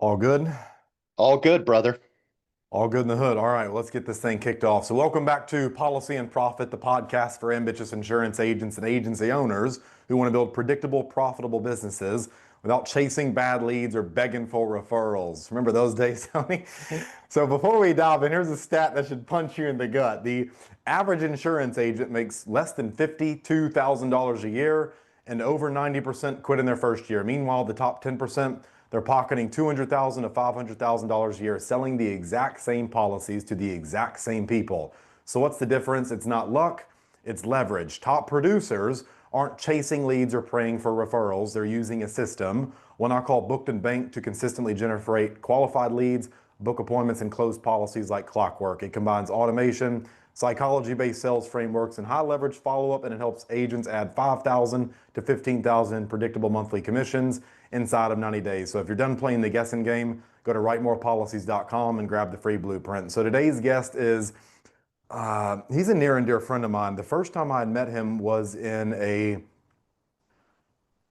All good? All good, brother. All good in the hood. All right, let's get this thing kicked off. So, welcome back to Policy and Profit, the podcast for ambitious insurance agents and agency owners who want to build predictable, profitable businesses without chasing bad leads or begging for referrals. Remember those days, Tony? So, before we dive in, here's a stat that should punch you in the gut. The average insurance agent makes less than $52,000 a year, and over 90% quit in their first year. Meanwhile, the top 10%, they're pocketing $200,000 to $500,000 a year, selling the exact same policies to the exact same people. So what's the difference? It's not luck, it's leverage. Top producers aren't chasing leads or praying for referrals. They're using a system, one I call booked and banked, to consistently generate qualified leads, book appointments, and close policies like clockwork. It combines automation, psychology-based sales frameworks, and high leverage follow-up, and it helps agents add 5,000 to 15,000 in predictable monthly commissions inside of 90 days. So if you're done playing the guessing game, go to writemorepolicies.com and grab the free blueprint. So today's guest is, he's a near and dear friend of mine. The first time I had met him was in a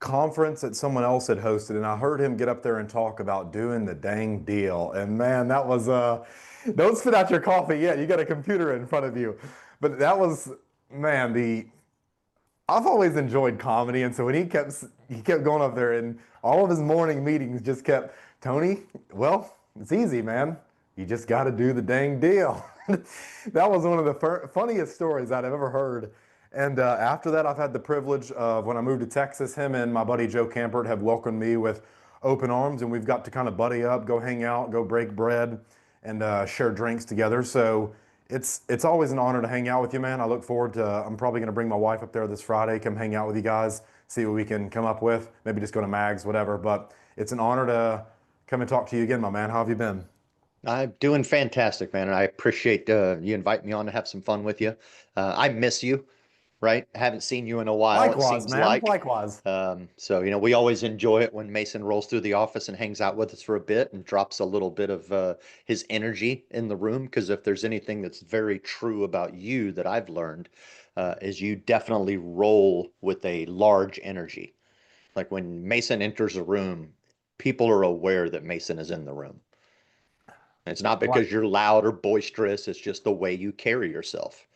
conference that someone else had hosted, and I heard him get up there and talk about doing the dang deal. And man, that was don't spit out your coffee yet. You got a computer in front of you. But that was, man, the I've always enjoyed comedy, and so when he kept going up there, and all of his morning meetings just kept, Tony, well, it's easy, man. You just got to do the dang deal. That was one of the funniest stories I'd ever heard. And after that, I've had the privilege of, when I moved to Texas, him and my buddy Joe Campert have welcomed me with open arms, and we've got to kind of buddy up, go hang out, go break bread, and share drinks together. So it's always an honor to hang out with you, man. I look forward to. I'm probably going to bring my wife up there this Friday, come hang out with you guys, see what we can come up with. Maybe just go to Mags, whatever. But it's an honor to come and talk to you again, my man. How have you been? I'm doing fantastic, man, and I appreciate you inviting me on to have some fun with you. I miss you, right? Haven't seen you in a while, it Likewise, seems man. like. Likewise. So we always enjoy it when Mason rolls through the office and hangs out with us for a bit and drops a little bit of his energy in the room. Because if there's anything that's very true about you that I've learned, is you definitely roll with a large energy. Like when Mason enters a room, people are aware that Mason is in the room. It's not Right. because you're loud or boisterous, it's just the way you carry yourself.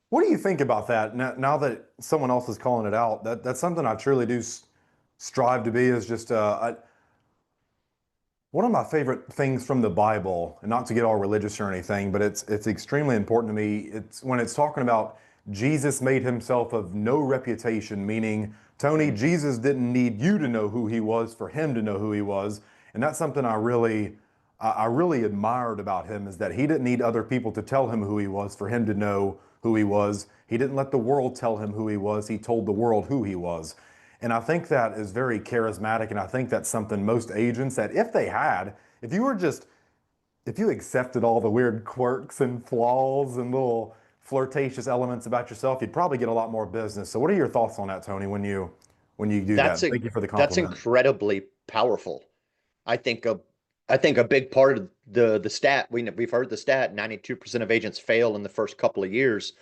What do you think about that now that someone else is calling it out? That's something I truly do strive to be. Is just one of my favorite things from the Bible, and not to get all religious or anything, but it's extremely important to me. It's when it's talking about Jesus made himself of no reputation, meaning, Tony, Jesus didn't need you to know who he was for him to know who he was. And that's something I really admired about him, is that he didn't need other people to tell him who he was for him to know who he was. He didn't let the world tell him who he was. He told the world who he was. And I think that is very charismatic. And I think that's something most agents, that if they had, if you were just, if you accepted all the weird quirks and flaws and little flirtatious elements about yourself, you'd probably get a lot more business. So what are your thoughts on that, Tony, when you do That's that? a Thank you for the that's compliment. incredibly powerful. I think a I think a big part of the stat we've heard the stat 92% of agents fail in the first couple of years.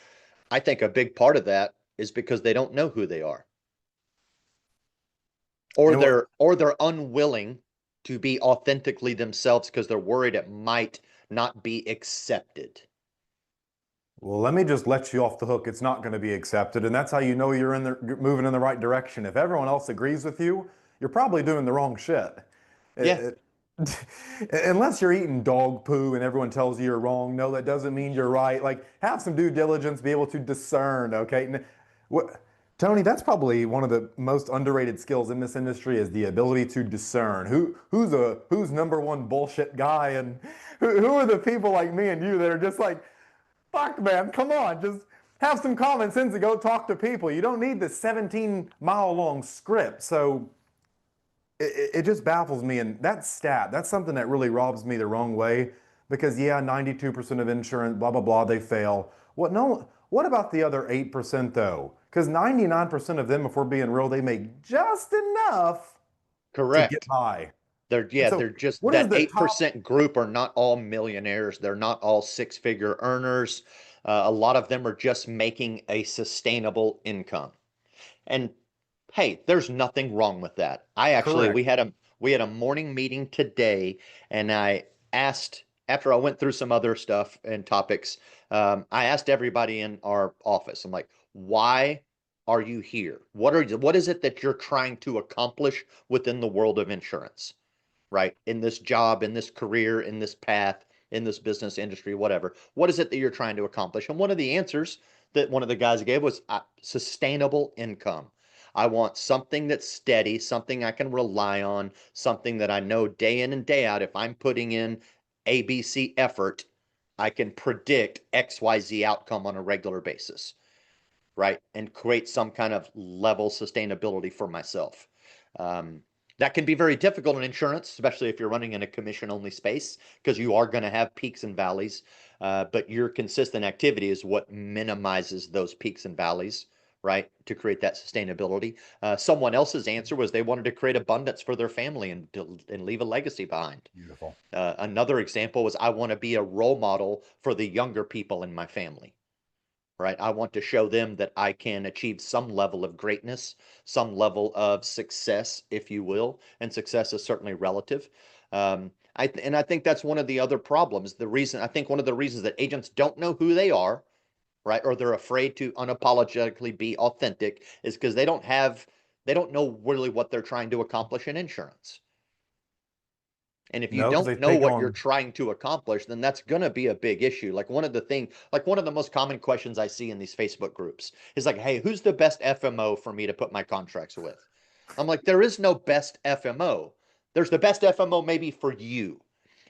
I think a big part of that is because they don't know who they are, or And what, they're unwilling to be authentically themselves because they're worried it might not be accepted. well, let me just let you off the hook. It's not going to be accepted. And that's how you know you're moving in the right direction. If everyone else agrees with you, you're probably doing the wrong shit. Yeah, It- Unless you're eating dog poo and everyone tells you you're wrong, no, that doesn't mean you're right. Like, have some due diligence, be able to discern, okay? What, Tony, that's probably one of the most underrated skills in this industry, is the ability to discern who's number one bullshit guy, and who are the people like me and you that are just like, fuck, man, come on, just have some common sense and go talk to people. You don't need the 17-mile long script. So it just baffles me. And that stat, that's something that really robs me the wrong way, because yeah, 92% of insurance, blah, blah, blah, they fail. What about the other 8% though? Because 99% of them, if we're being real, they make just enough to get correct. by. They're And yeah, so they're just what is that the top? 8% group are not all millionaires. They're not all six-figure earners. A lot of them are just making a sustainable income. And hey, there's nothing wrong with that. I actually Correct. We had a morning meeting today, and I asked, after I went through some other stuff and topics, I asked everybody in our office, I'm like, why are you here? What is it that you're trying to accomplish within the world of insurance, right? In this job, in this career, in this path, in this business industry, whatever. What is it that you're trying to accomplish? And one of the answers that one of the guys gave was sustainable income. I want something that's steady, something I can rely on, something that I know day in and day out, if I'm putting in ABC effort, I can predict XYZ outcome on a regular basis, right? And create some kind of level sustainability for myself. Um, that can be very difficult in insurance, especially if you're running in a commission only space, because you are going to have peaks and valleys. But your consistent activity is what minimizes those peaks and valleys, right? To create that sustainability. Someone else's answer was they wanted to create abundance for their family and leave a legacy behind. Beautiful. Another example was I want to be a role model for the younger people in my family, right? I want to show them that I can achieve some level of greatness, some level of success, if you will. And success is certainly relative. And I think that's one of the other problems. I think one of the reasons that agents don't know who they are, right, or they're afraid to unapologetically be authentic, is because they don't know really what they're trying to accomplish in insurance. And if you No, because they don't know take what you're on. trying to accomplish, then that's going to be a big issue. Like one of the most common questions I see in these Facebook groups is like, "Hey, who's the best FMO for me to put my contracts with?" I'm like, there is no best FMO. There's the best FMO maybe for you.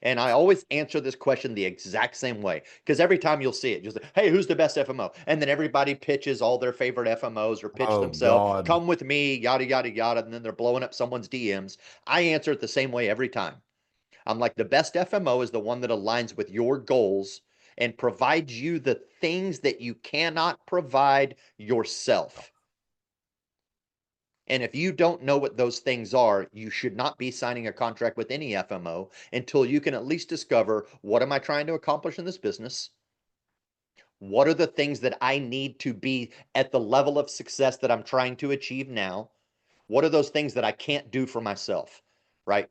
And I always answer this question the exact same way because every time you'll see it, just like, "Hey, who's the best FMO?" And then everybody pitches all their favorite FMOs or pitch Oh themselves, God. "Come with me, yada yada yada," and then they're blowing up someone's DMs. I answer it the same way every time. I'm like, the best FMO is the one that aligns with your goals and provides you the things that you cannot provide yourself. And if you don't know what those things are, you should not be signing a contract with any FMO until you can at least discover, what am I trying to accomplish in this business? What are the things that I need to be at the level of success that I'm trying to achieve now? What are those things that I can't do for myself, right?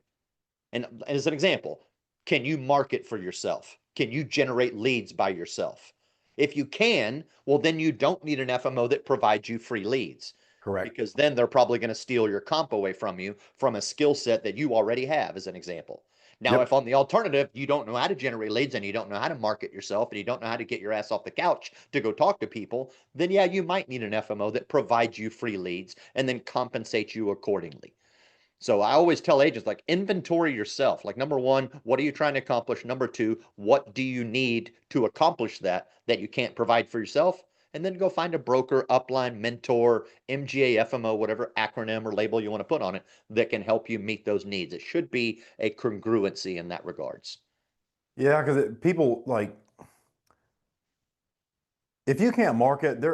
And as an example, can you market for yourself? Can you generate leads by yourself? If you can, well, then you don't need an FMO that provides you free leads, Correct. because then they're probably going to steal your comp away from you from a skill set that you already have, as an example. Now, if Yep. on the alternative, you don't know how to generate leads and you don't know how to market yourself and you don't know how to get your ass off the couch to go talk to people, then yeah, you might need an FMO that provides you free leads and then compensates you accordingly. So I always tell agents, like, inventory yourself. Like, number one, what are you trying to accomplish? Number two, what do you need to accomplish that you can't provide for yourself? And then go find a broker, upline, mentor, MGA, FMO, whatever acronym or label you want to put on it, that can help you meet those needs. It should be a congruency in that regards. Yeah, because people like, if you can't market,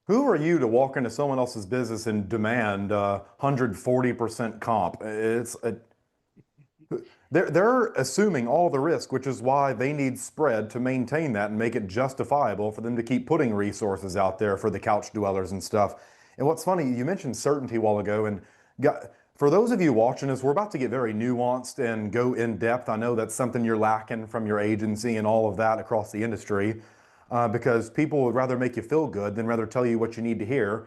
who are you to walk into someone else's business and demand 140% comp? They're assuming all the risk, which is why they need spread to maintain that and make it justifiable for them to keep putting resources out there for the couch dwellers and stuff. And what's funny, you mentioned certainty a while ago, and for those of you watching us, we're about to get very nuanced and go in depth. I know that's something you're lacking from your agency and all of that across the industry, because people would rather make you feel good than rather tell you what you need to hear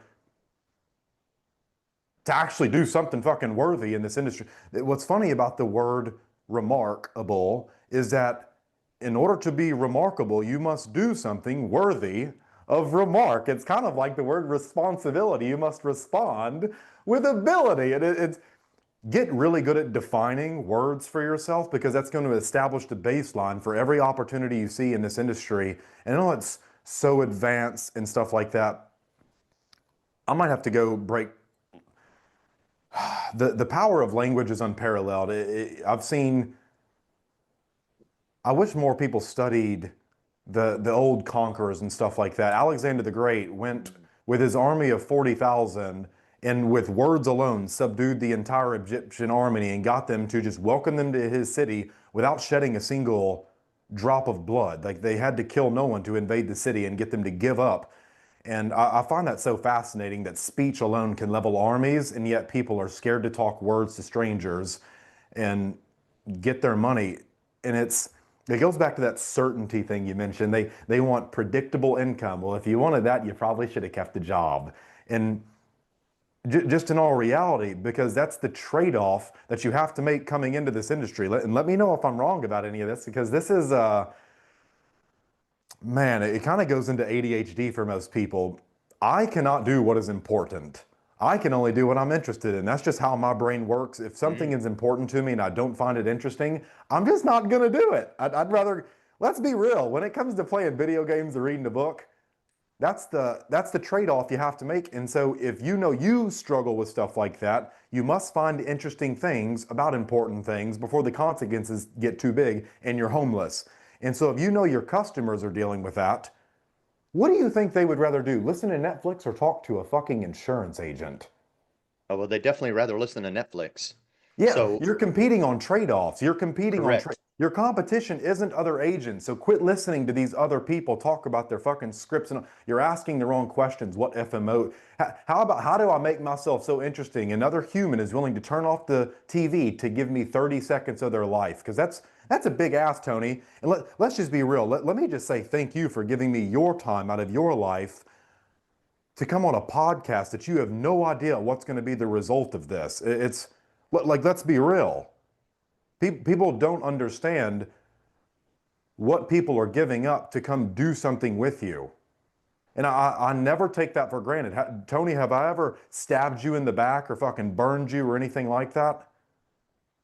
to actually do something fucking worthy in this industry. What's funny about the word remarkable is that in order to be remarkable, you must do something worthy of remark. It's kind of like the word responsibility. You must respond with ability. It's get really good at defining words for yourself, because that's going to establish the baseline for every opportunity you see in this industry. And I know it's so advanced and stuff like that. I might have to go break. The power of language is unparalleled. I've seen. I wish more people studied the old conquerors and stuff like that. Alexander the Great went with his army of 40,000 and with words alone subdued the entire Egyptian army and got them to just welcome them to his city without shedding a single drop of blood. Like, they had to kill no one to invade the city and get them to give up. And I find that so fascinating that speech alone can level armies, and yet people are scared to talk words to strangers. and get their money. And it goes back to that certainty thing you mentioned. They want predictable income. Well, if you wanted that, you probably should have kept the job. And just in all reality, because that's the trade-off that you have to make coming into this industry. And let me know if I'm wrong about any of this, because this is man, it kind of goes into ADHD for most people. I cannot do what is important. I can only do what I'm interested in. That's just how my brain works. If something is important to me and I don't find it interesting, I'm just not going to do it. I'd rather, let's be real, when it comes to playing video games or reading a book, that's the trade-off you have to make. And so if you know you struggle with stuff like that, you must find interesting things about important things before the consequences get too big and you're homeless. And so if you know your customers are dealing with that, what do you think they would rather do? Listen to Netflix or talk to a fucking insurance agent? Oh, well, they definitely rather listen to Netflix. Yeah, So, you're competing on trade-offs. You're competing on correct. your competition isn't other agents. So quit listening to these other people talk about their fucking scripts and you're asking the wrong questions. What FMO? How do I make myself so interesting? Another human is willing to turn off the TV to give me 30 seconds of their life, because that's a big ask, Tony. And let's just be real. Let me just say thank you for giving me your time out of your life to come on a podcast that you have no idea what's going to be the result of this. It's like, let's be real. People don't understand what people are giving up to come do something with you. And I never take that for granted. Tony, have I ever stabbed you in the back or fucking burned you or anything like that?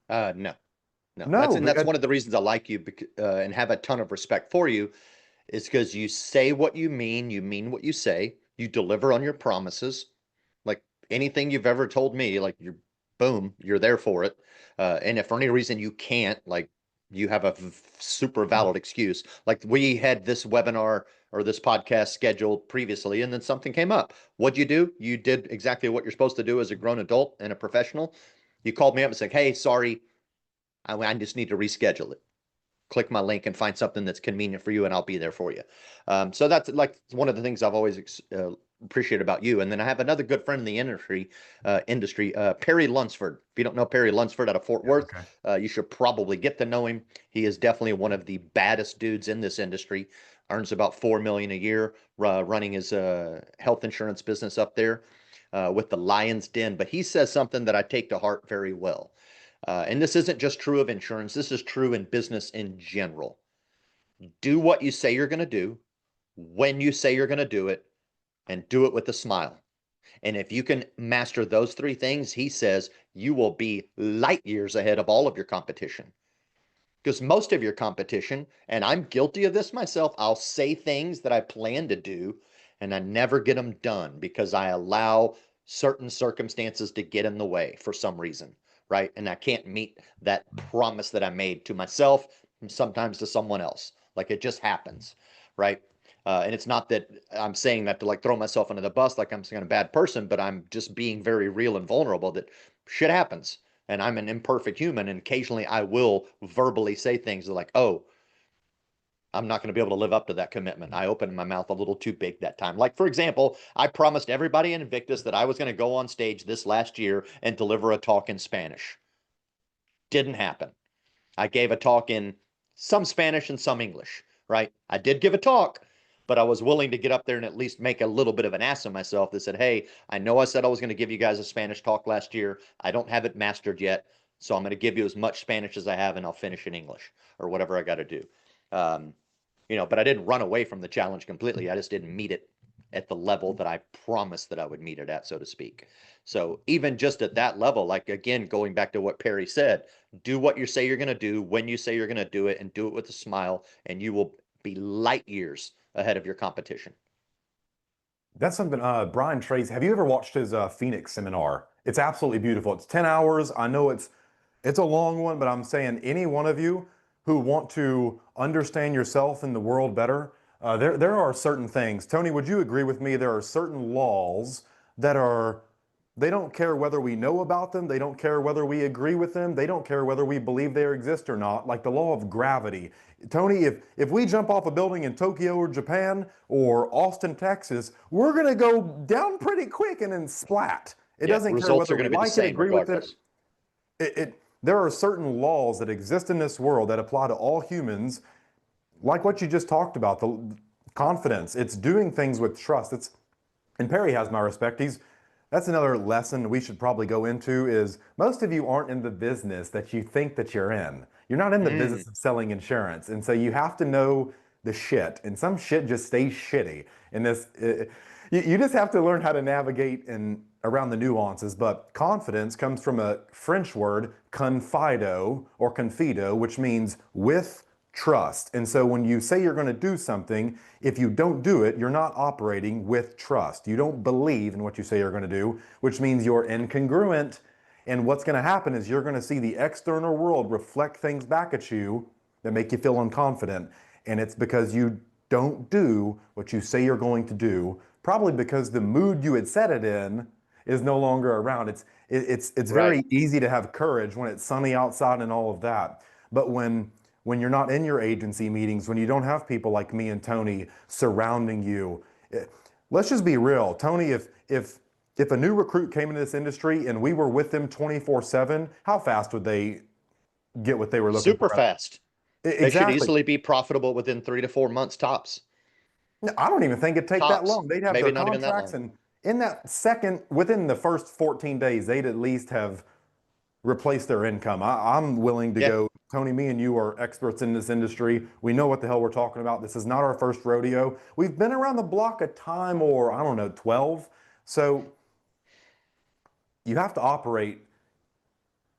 No, no. No. That's one of the reasons I like you and have a ton of respect for you is because you say what you mean what you say, you deliver on your promises. Like anything you've ever told me, like you're boom, you're there for it. And if for any reason you can't, like you have a super valid excuse. Like we had this webinar or this podcast scheduled previously, and then something came up. What'd you do? You did exactly what you're supposed to do as a grown adult and a professional. You called me up and said, "Hey, sorry, I just need to reschedule it. Click my link and find something that's convenient for you, and I'll be there for you." So that's like one of the things I've always appreciated about you. And then I have another good friend in the industry, Perry Lunsford. If you don't know Perry Lunsford out of Fort Worth, Okay. you should probably get to know him. He is definitely one of the baddest dudes in this industry. Earns about $4 million a year, running his health insurance business up there with the Lion's Den. But he says something that I take to heart very well. And this isn't just true of insurance, this is true in business in general. Do what you say you're going to do, when you say you're going to do it, and do it with a smile. And if you can master those three things, he says you will be light years ahead of all of your competition. Because most of your competition, and I'm guilty of this myself, I'll say things that I plan to do and I never get them done because I allow certain circumstances to get in the way for some reason, right? And I can't meet that promise that I made to myself and sometimes to someone else. Like it just happens, right? And it's not that I'm saying that to like throw myself under the bus like I'm saying a bad person, but I'm just being very real and vulnerable that shit happens. And I'm an imperfect human, and occasionally I will verbally say things like, "Oh, I'm not going to be able to live up to that commitment. I opened my mouth a little too big that time." Like, for example, I promised everybody in Invictus that I was going to go on stage this last year and deliver a talk in Spanish. Didn't happen. I gave a talk in some Spanish and some English, right? I did give a talk, but I was willing to get up there and at least make a little bit of an ass of myself that said, "Hey, I know I said I was going to give you guys a Spanish talk last year. I don't have it mastered yet. So I'm going to give you as much Spanish as I have and I'll finish in English or whatever I got to do." Um, but I didn't run away from the challenge completely. I just didn't meet it at the level that I promised that I would meet it at, so to speak. So even just at that level, like again, going back to what Perry said, do what you say you're going to do when you say you're going to do it and do it with a smile, and you will be light years ahead of your competition. That's something, Brian Trace, have you ever watched his Phoenix seminar? It's absolutely beautiful. It's 10 hours. I know it's a long one, but I'm saying any one of you who want to understand yourself and the world better, there are certain things. Tony, would you agree with me? There are certain laws that are, they don't care whether we know about them. They don't care whether we agree with them. They don't care whether we believe they exist or not. Like the law of gravity. Tony, if we jump off a building in Tokyo or Japan or Austin, Texas, we're going to go down pretty quick and then splat. It Yeah, doesn't care results whether are going we to be the like it, same agree with it. regardless. It there are certain laws that exist in this world that apply to all humans, like what you just talked about, the confidence. It's doing things with trust. And Perry has my respect. That's another lesson we should probably go into is most of you aren't in the business that you think that you're in. You're not in the Mm, business of selling insurance. And so you have to know the shit. And some shit just stays shitty. And you just have to learn how to navigate around the nuances. But confidence comes from a French word, confido or confido, which means with trust. And so when you say you're going to do something, if you don't do it, you're not operating with trust. You don't believe in what you say you're going to do, which means you're incongruent. And what's going to happen is you're going to see the external world reflect things back at you that make you feel unconfident. And it's because you don't do what you say you're going to do, probably because the mood you had set it in is no longer around. It's right. very easy to have courage when it's sunny outside and all of that. But when you're not in your agency meetings, when you don't have people like me and Tony surrounding you, let's just be real. Tony, if a new recruit came into this industry and we were with them 24/7, how fast would they get what they were looking Super for? fast. They should Exactly. easily be profitable within 3 to 4 months tops. No, I don't even think it'd take that Tops. long. They'd have their Maybe not even that contracts, long. and in that second, within the first 14 days, they'd at least have replaced their income. I'm willing to Yeah. go. Tony, me and you are experts in this industry. We know what the hell we're talking about. This is not our first rodeo. We've been around the block a time or, I don't know, 12. So you have to operate.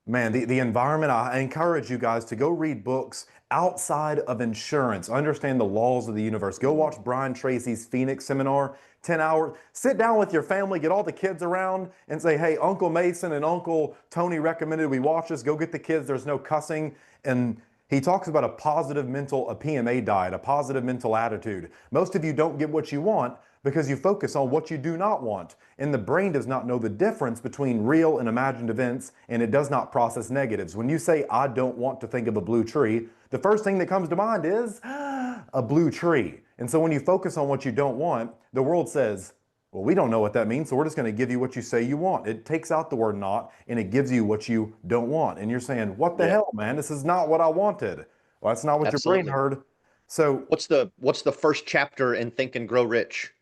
Man, the environment, I encourage you guys to go read books outside of insurance. Understand the laws of the universe. Go watch Brian Tracy's Phoenix seminar, 10 hours. Sit down with your family, get all the kids around and say, hey, Uncle Mason and Uncle Tony recommended we watch this. Go get the kids. There's no cussing. And he talks about a PMA diet, a positive mental attitude. Most of you don't get what you want because you focus on what you do not want. And the brain does not know the difference between real and imagined events, and it does not process negatives. When you say, I don't want to think of a blue tree, the first thing that comes to mind is a blue tree. And so when you focus on what you don't want, the world says, well, we don't know what that means, so we're just going to give you what you say you want. It takes out the word not, and it gives you what you don't want. And you're saying, what the Yeah. hell, man? This is not what I wanted. Well, that's not what your brain Absolutely. heard. So What's the first chapter in Think and Grow Rich?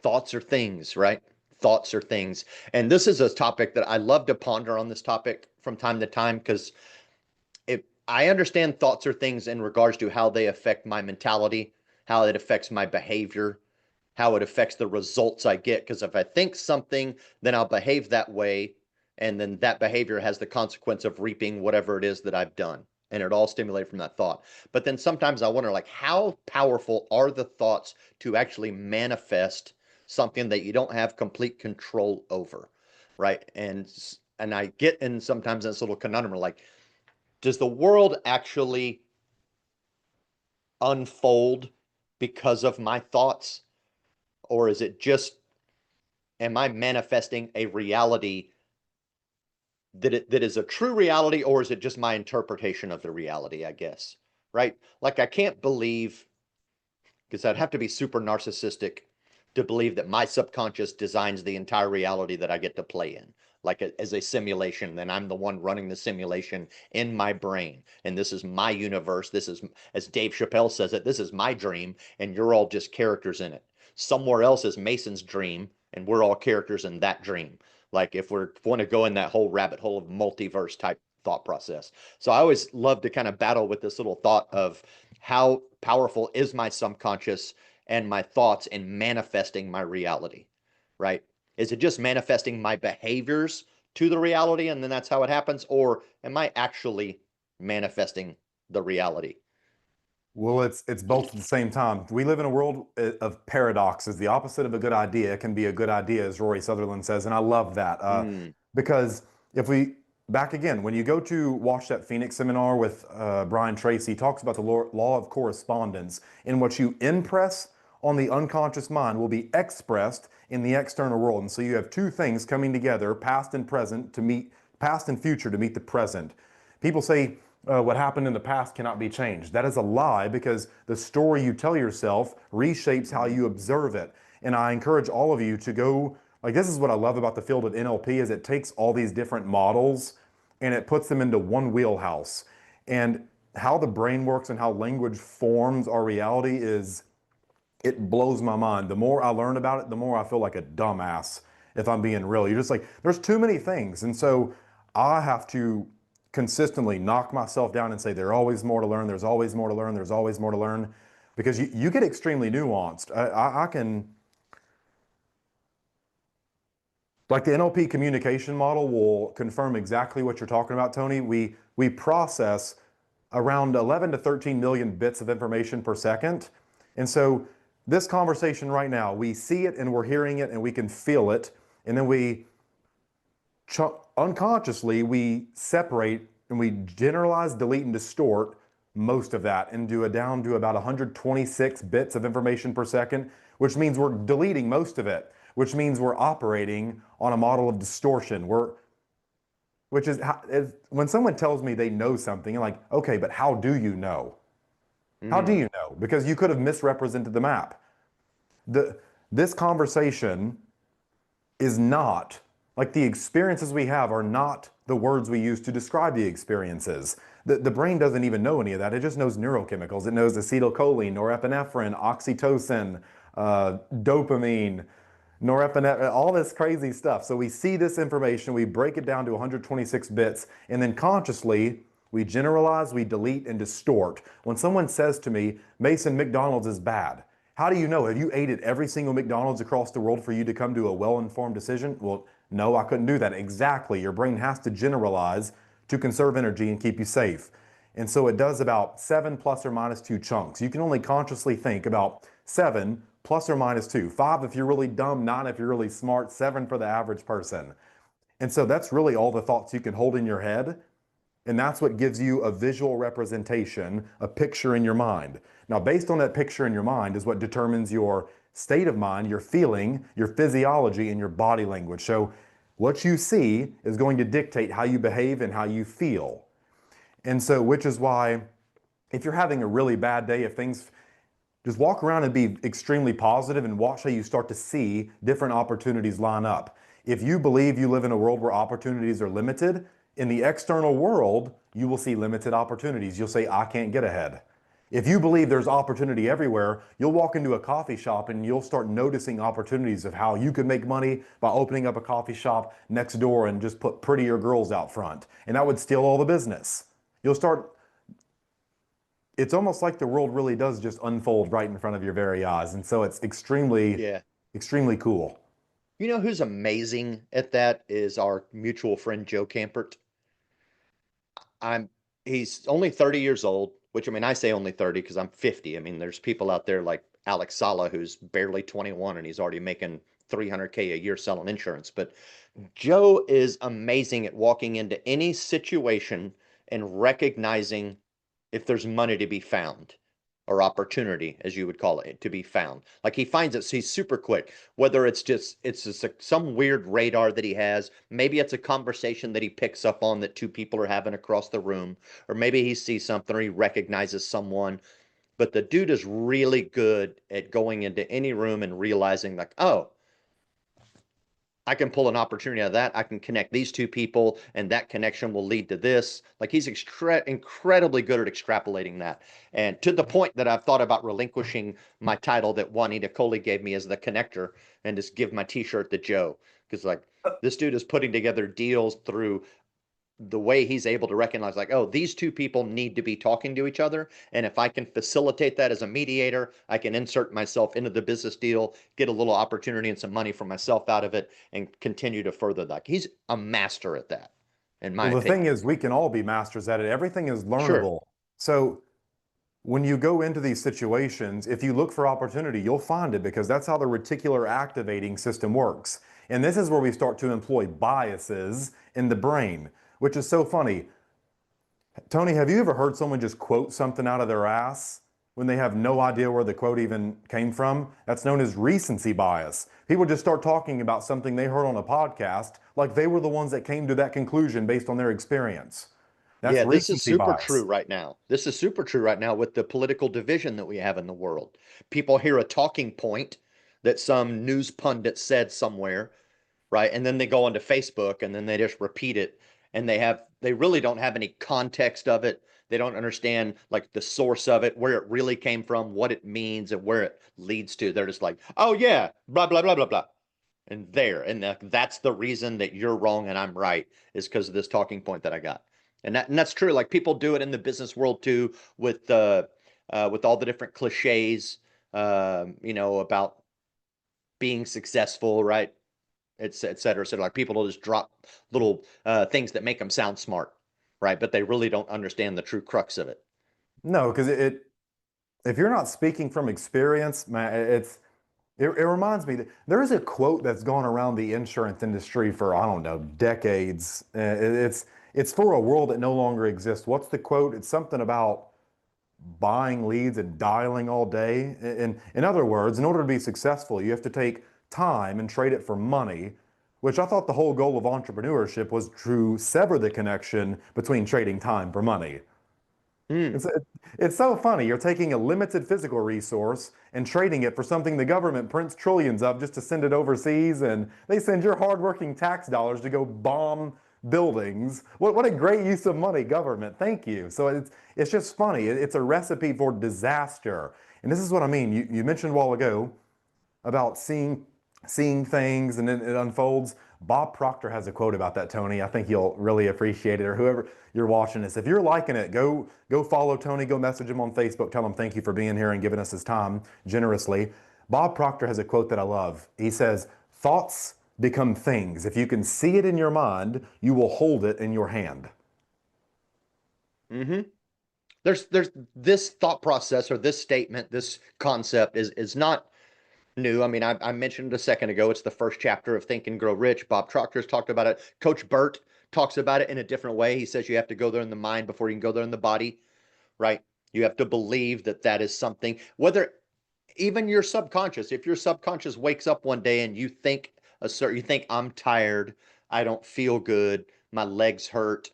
Thoughts are things, right? Thoughts are things. And this is a topic that I love to ponder on this topic from time to time because I understand thoughts are things in regards to how they affect my mentality, how it affects my behavior, how it affects the results I get. Because if I think something, then I'll behave that way. And then that behavior has the consequence of reaping whatever it is that I've done. And it all stimulated from that thought. But then sometimes I wonder, like, how powerful are the thoughts to actually manifest something that you don't have complete control over, right? And I get in sometimes this little conundrum, like, does the world actually unfold because of my thoughts? Or is it just, am I manifesting a reality that is a true reality, or is it just my interpretation of the reality, I guess? Right? Like I can't believe, because I'd have to be super narcissistic to believe that my subconscious designs the entire reality that I get to play in, like as a simulation. Then I'm the one running the simulation in my brain. And this is my universe. This is, as Dave Chappelle says it, this is my dream, and you're all just characters in it. Somewhere else is Mason's dream, and we're all characters in that dream. Like if we're want to go in that whole rabbit hole of multiverse type thought process. So I always love to kind of battle with this little thought of how powerful is my subconscious and my thoughts in manifesting my reality, right? Is it just manifesting my behaviors to the reality and then that's how it happens? Or am I actually manifesting the reality? well, it's both at the same time. We live in a world of paradoxes. The opposite of a good idea can be a good idea, as Rory Sutherland says, and I love that Mm, because if we back again, when you go to watch that Phoenix seminar with Brian Tracy, he talks about the law of correspondence, in which you impress on the unconscious mind will be expressed in the external world, and so you have two things coming together, past and future to meet the present. People say what happened in the past cannot be changed. That is a lie because the story you tell yourself reshapes how mhm. you observe it. And I encourage all of you to go, like this is what I love about the field of NLP is it takes all these different models and it puts them into one wheelhouse. And how the brain works and how language forms our reality is, it blows my mind. The more I learn about it, the more I feel like a dumbass, if I'm being real. You're just like, there's too many things. And so I have to consistently knock myself down and say, there's always more to learn. There's always more to learn. There's always more to learn, because you get extremely nuanced. I can, like the NLP communication model will confirm exactly what you're talking about, Tony. We process around 11 to 13 million bits of information per second. And so this conversation right now, we see it and we're hearing it and we can feel it. And then we unconsciously, we separate and we generalize, delete, and distort most of that and do it down to about 126 bits of information per second, which means we're deleting most of it, which means we're operating on a model of distortion. Which is when someone tells me they know something, I'm like, okay, but how do you know? How do Mm. you know? Because you could have misrepresented the map. This conversation is not, like, the experiences we have are not the words we use to describe the experiences. The brain doesn't even know any of that. It just knows neurochemicals. It knows acetylcholine, norepinephrine, oxytocin, dopamine, norepinephrine, all this crazy stuff. So we see this information, we break it down to 126 bits, and then consciously we generalize, we delete, and distort. When someone says to me, Mason, McDonald's is bad, how do you know? Have you ate at every single McDonald's across the world for you to come to a well-informed decision? Well, no, I couldn't do that. Exactly. Your brain has to generalize to conserve energy and keep you safe. And so it does about 7 plus or minus 2 chunks. You can only consciously think about 7 plus or minus 2. 5 if you're really dumb, 9 if you're really smart, 7 for the average person. And so that's really all the thoughts you can hold in your head. And that's what gives you a visual representation, a picture in your mind. Now, based on that picture in your mind is what determines your state of mind, your feeling, your physiology, and your body language. So what you see is going to dictate how you behave and how you feel. And so, which is why if you're having a really bad day, if things, just walk around and be extremely positive and watch how you start to see different opportunities line up. If you believe you live in a world where opportunities are limited, in the external world, you will see limited opportunities. You'll say, I can't get ahead. If you believe there's opportunity everywhere, you'll walk into a coffee shop and you'll start noticing opportunities of how you could make money by opening up a coffee shop next door and just put prettier girls out front. And that would steal all the business. You'll start, it's almost like the world really does just unfold right in front of your very eyes. And so it's extremely, Yeah. extremely cool. You know who's amazing at that is our mutual friend Joe Campert. I'm He's only 30 years old, which, I mean, I say only 30 because I'm 50. I mean, there's people out there like Alex Sala who's barely 21 and he's already making 300K a year selling insurance. But Joe is amazing at walking into any situation and recognizing if there's money to be found or opportunity, as you would call it, to be found. Like he finds it, so he's super quick. Whether it's just some weird radar that he has, maybe it's a conversation that he picks up on that two people are having across the room, or maybe he sees something or he recognizes someone. But the dude is really good at going into any room and realizing, like, oh, I can pull an opportunity out of that. I can connect these two people, and that connection will lead to this. Like he's incredibly good at extrapolating that. And to the point that I've thought about relinquishing my title that Juanita Coley gave me as the connector and just give my t-shirt to Joe. Because like this dude is putting together deals through the way he's able to recognize, like, oh, these two people need to be talking to each other. And if I can facilitate that as a mediator, I can insert myself into the business deal, get a little opportunity and some money for myself out of it, and continue to further that. He's a master at that, in my Well, the thing opinion. is, we can all be masters at it. Everything is Sure. learnable. So when you go into these situations, if you look for opportunity, you'll find it, because that's how the reticular activating system works. And this is where we start to employ biases in the brain, which is so funny. Tony, have you ever heard someone just quote something out of their ass when they have no idea where the quote even came from? That's known as recency bias. People just start talking about something they heard on a podcast like they were the ones that came to that conclusion based on their experience. That's Yeah, this is recency super true bias. right now. This is super true right now with the political division that we have in the world. People hear a talking point that some news pundit said somewhere, right? And then they go onto Facebook and then they just repeat it. and they really don't have any context of it. They don't understand like the source of it, where it really came from, what it means, and where it leads to. They're just like, oh yeah, blah blah blah blah blah, and that's the reason that you're wrong and I'm right, is because of this talking point that I got. And that's true. Like people do it in the business world too, with all the different cliches, about being successful, right? It's et cetera. So like people will just drop little things that make them sound smart, right? But they really don't understand the true crux of it. No, because if you're not speaking from experience, man, it reminds me that there is a quote that's gone around the insurance industry for, I don't know, decades. It's for a world that no longer exists. What's the quote? It's something about buying leads and dialing all day. In other words, in order to be successful, you have to take time and trade it for money, which I thought the whole goal of entrepreneurship was to sever the connection between trading time for money. Mm. It's, it's so funny. You're taking a limited physical resource and trading it for something the government prints trillions of just to send it overseas, and they send your hardworking tax dollars to go bomb buildings. What a great use of money, government. Thank you. So it's just funny. It's a recipe for disaster. And this is what I mean. You mentioned a while ago about seeing things and then it unfolds. Bob Proctor has a quote about that, Tony. I think you'll really appreciate it, or whoever you're watching this. If you're liking it, go follow Tony, go message him on Facebook, tell him thank you for being here and giving us his time generously. Bob Proctor has a quote that I love. He says, "Thoughts become things. If you can see it in your mind, you will hold it in your hand." Hmm. There's this thought process, or this statement, this concept is not new. I mean, I mentioned a second ago, it's the first chapter of Think and Grow Rich. Bob Proctor's talked about it. Coach Burt talks about it in a different way. He says you have to go there in the mind before you can go there in the body, right? You have to believe that that is something, whether even your subconscious, if your subconscious wakes up one day and you think I'm tired, I don't feel good, my legs hurt,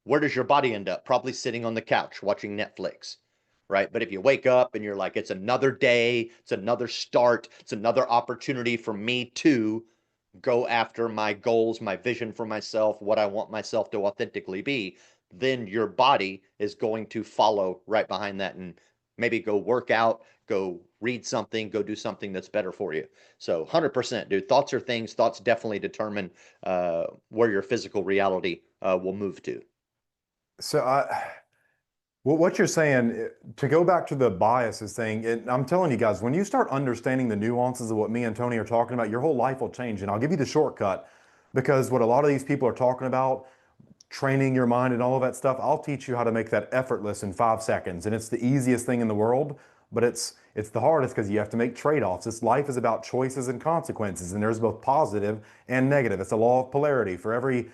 where does your body end up? Probably sitting on the couch watching Netflix, right? But if you wake up and you're like, it's another day, it's another start, it's another opportunity for me to go after my goals, my vision for myself, what I want myself to authentically be, then your body is going to follow right behind that and maybe go work out, go read something, go do something that's better for you. So 100%, dude, thoughts are things. Thoughts definitely determine where your physical reality will move to. So well, what you're saying, to go back to the biases thing, I'm telling you guys, when you start understanding the nuances of what me and Tony are talking about, your whole life will change. And I'll give you the shortcut, because what a lot of these people are talking about, training your mind and all of that stuff, I'll teach you how to make that effortless in 5 seconds. And it's the easiest thing in the world, but it's the hardest because you have to make trade-offs. This life is about choices and consequences, and there's both positive and negative. It's a law of polarity. For every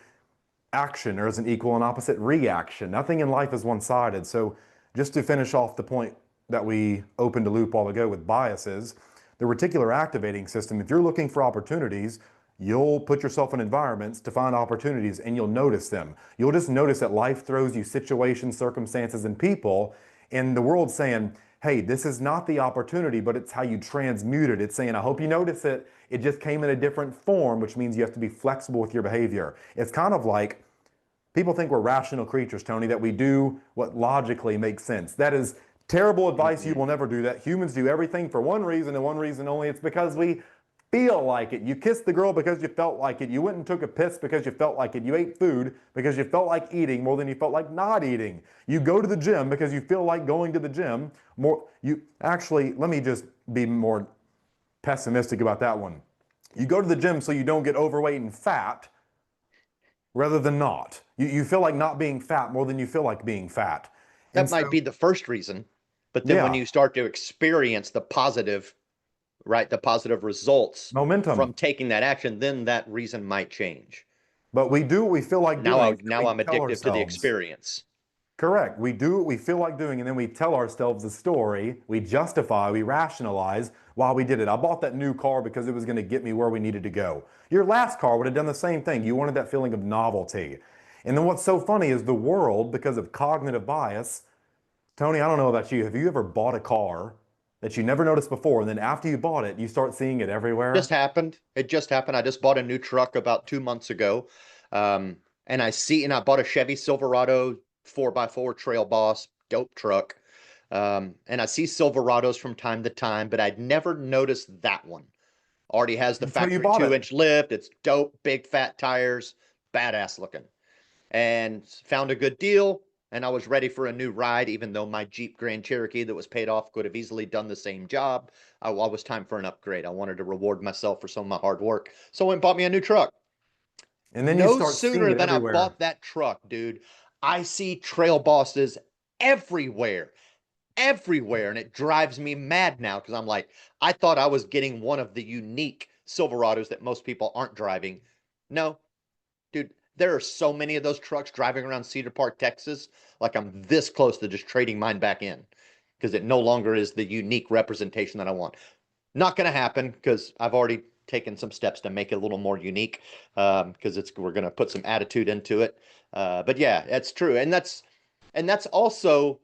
action, there is an equal and opposite reaction. Nothing in life is one-sided. So just to finish off the point that we opened a loop while ago with biases, the reticular activating system, if you're looking for opportunities, you'll put yourself in environments to find opportunities and you'll notice them. You'll just notice that life throws you situations, circumstances, and people, and the world's saying, hey, this is not the opportunity, but it's how you transmute it. It's saying, I hope you notice it. It just came in a different form, which means you have to be flexible with your behavior. It's kind of like people think we're rational creatures, Tony, that we do what logically makes sense. That is terrible advice. You Mm-mm. will never do that. Humans do everything for one reason and one reason only. It's because we feel like it. You kissed the girl because you felt like it. You went and took a piss because you felt like it. You ate food because you felt like eating more than you felt like not eating. You go to the gym because you feel like going to the gym more. You actually, let me just be more pessimistic about that one. You go to the gym so you don't get overweight and fat rather than not. You feel like not being fat more than you feel like being fat. And That might so, be the first reason, but then when yeah, you start to experience the positive, right, the positive results momentum. from taking that action, then that reason might change. But we do what we feel like doing, and Now we I'm tell addictive to the ourselves. experience. Correct. We do what we feel like doing, and then we tell ourselves the story. We justify, we rationalize why we did it. I bought that new car because it was going to get me where we needed to go. Your last car would have done the same thing. You wanted that feeling of novelty. And then what's so funny is the world, because of cognitive bias, Tony, I don't know about you. Have you ever bought a car that you never noticed before, and then after you bought it, you start seeing it Just everywhere? happened. It just happened. I just bought a new truck about 2 months ago. Um, and I bought a Chevy Silverado 4x4 Trail Boss, dope truck. And I see Silverados from time to time, but I'd never noticed that one. Already has the Until you factory bought it. 2-inch lift. It's dope, big fat tires, badass looking. And found a good deal, and I was ready for a new ride, even though my Jeep Grand Cherokee that was paid off could have easily done the same job. I was time for an upgrade. I wanted to reward myself for some of my hard work. So I went and bought me a new truck. And then you No start seeing sooner it than I everywhere. bought that truck, dude, I see trail bosses everywhere, everywhere. And it drives me mad now because I'm like, I thought I was getting one of the unique Silverados that most people aren't driving. No, dude, there are so many of those trucks driving around Cedar Park, Texas. Like I'm this close to just trading mine back in because it no longer is the unique representation that I want. Not going to happen because I've already taken some steps to make it a little more unique because we're going to put some attitude into it. But yeah, that's true, and that's also,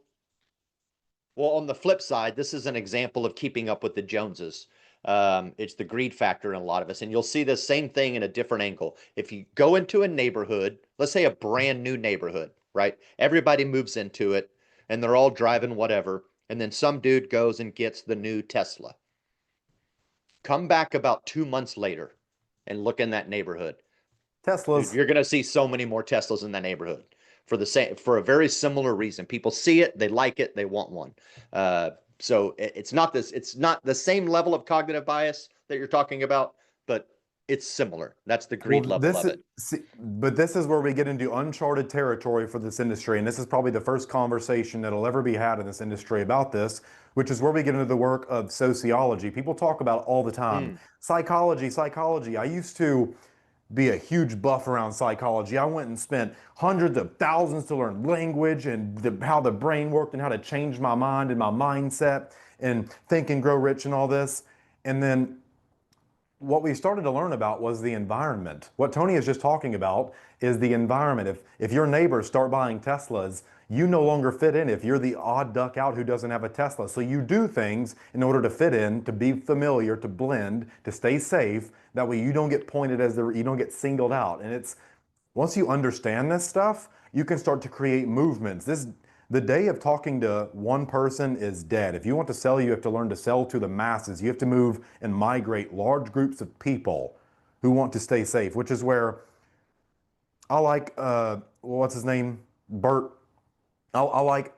well, on the flip side, this is an example of keeping up with the Joneses. It's the greed factor in a lot of us, and you'll see the same thing in a different angle. If you go into a neighborhood, let's say a brand new neighborhood, right? Everybody moves into it, and they're all driving whatever, and then some dude goes and gets the new Tesla. Come back about 2 months later and look in that neighborhood. Dude, Teslas. you're gonna see so many more Teslas in that neighborhood for a very similar reason. People see it, they like it, they want one. So it's not the same level of cognitive bias that you're talking about, but it's similar. That's the Well, greed level of it. but this is where we get into uncharted territory for this industry, and this is probably the first conversation that'll ever be had in this industry about this, which is where we get into the work of sociology. People talk about it all the time. Mm. Psychology, psychology. I used to be a huge buff around psychology. I went and spent hundreds of thousands to learn language and how the brain worked and how to change my mind and my mindset and think and grow rich and all this. And then what we started to learn about was the environment. What Tony is just talking about is the environment. If your neighbors start buying Teslas, you no longer fit in if you're the odd duck out who doesn't have a Tesla. So you do things in order to fit in, to be familiar, to blend, to stay safe. That way you don't get pointed you don't get singled out. And it's once you understand this stuff, you can start to create movements. The day of talking to one person is dead. If you want to sell, you have to learn to sell to the masses. You have to move and migrate large groups of people who want to stay safe, which is where I like, what's his name? Bert. I like, I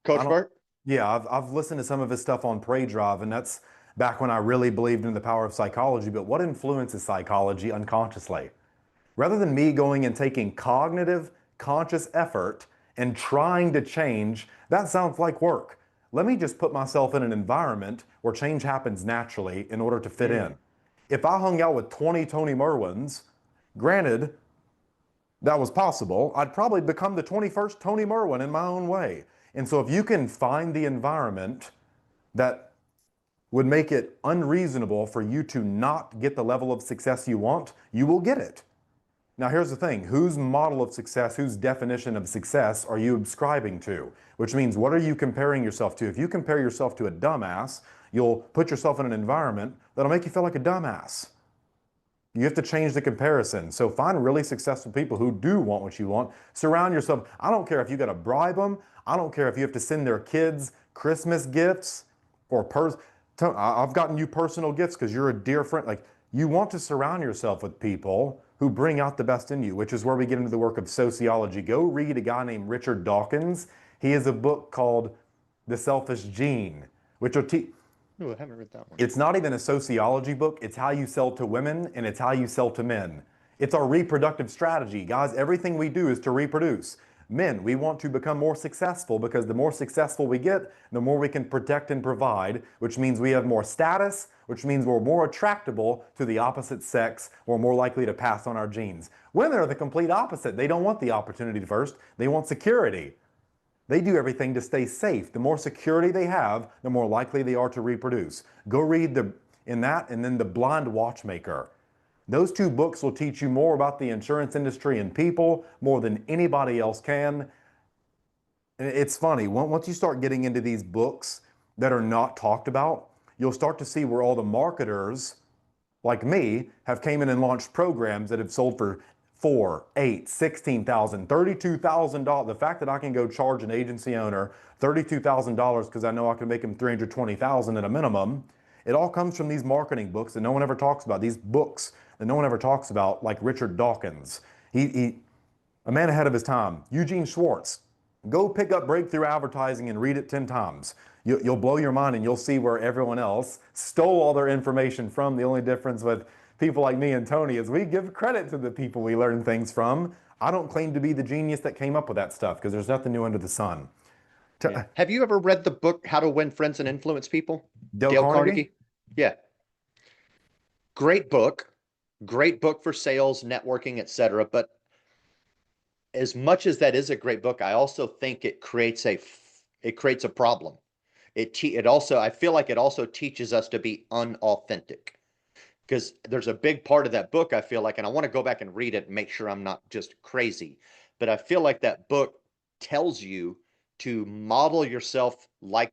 Coach don't, Burt? yeah, I've listened to some of his stuff on Pray Drive, and that's back when I really believed in the power of psychology. But what influences psychology unconsciously? Rather than me going and taking cognitive, conscious effort and trying to change, that sounds like work. Let me just put myself in an environment where change happens naturally in order to fit in. Mm. If I hung out with 20 Tony Merwins, granted, that was possible, I'd probably become the 21st Tony Merwin in my own way. And so if you can find the environment that would make it unreasonable for you to not get the level of success you want, you will get it. Now, here's the thing. Whose model of success, whose definition of success are you ascribing to? Which means, what are you comparing yourself to? If you compare yourself to a dumbass, you'll put yourself in an environment that'll make you feel like a dumbass. You have to change the comparison. So find really successful people who do want what you want. Surround yourself. I don't care if you got to bribe them. I don't care if you have to send their kids Christmas gifts or I've gotten you personal gifts because you're a dear friend. Like, you want to surround yourself with people who bring out the best in you, which is where we get into the work of sociology. Go read a guy named Richard Dawkins. He has a book called The Selfish Gene, which will teach. Ooh, I haven't read that one. It's not even a sociology book. It's how you sell to women and it's how you sell to men. It's our reproductive strategy. Guys, everything we do is to reproduce. Men, we want to become more successful because the more successful we get, the more we can protect and provide, which means we have more status, which means we're more attractable to the opposite sex. We're more likely to pass on our genes. Women are the complete opposite. They don't want the opportunity first. They want security. They do everything to stay safe. The more security they have, the more likely they are to reproduce. Go read in that and then The Blind Watchmaker. Those two books will teach you more about the insurance industry and people more than anybody else can. And it's funny, once you start getting into these books that are not talked about, you'll start to see where all the marketers like me have came in and launched programs that have sold for 4, 8, 16,000, $32,000. The fact that I can go charge an agency owner $32,000 because I know I can make him 320,000 at a minimum. It all comes from these marketing books that no one ever talks about. These books that no one ever talks about, like Richard Dawkins. A man ahead of his time. Eugene Schwartz. Go pick up Breakthrough Advertising and read it 10 times. You'll blow your mind and you'll see where everyone else stole all their information from. The only difference with people like me and Tony is we give credit to the people we learn things from. I don't claim to be the genius that came up with that stuff because there's nothing new under the sun. Yeah. Have you ever read the book How to Win Friends and Influence People? Dale Carnegie? Yeah. Great book. Great book for sales, networking, etc. But as much as that is a great book, I also think it creates a problem. It also, I feel like it also teaches us to be unauthentic, because there's a big part of that book I feel like, and I want to go back and read it and make sure I'm not just crazy, but I feel like that book tells you to model yourself like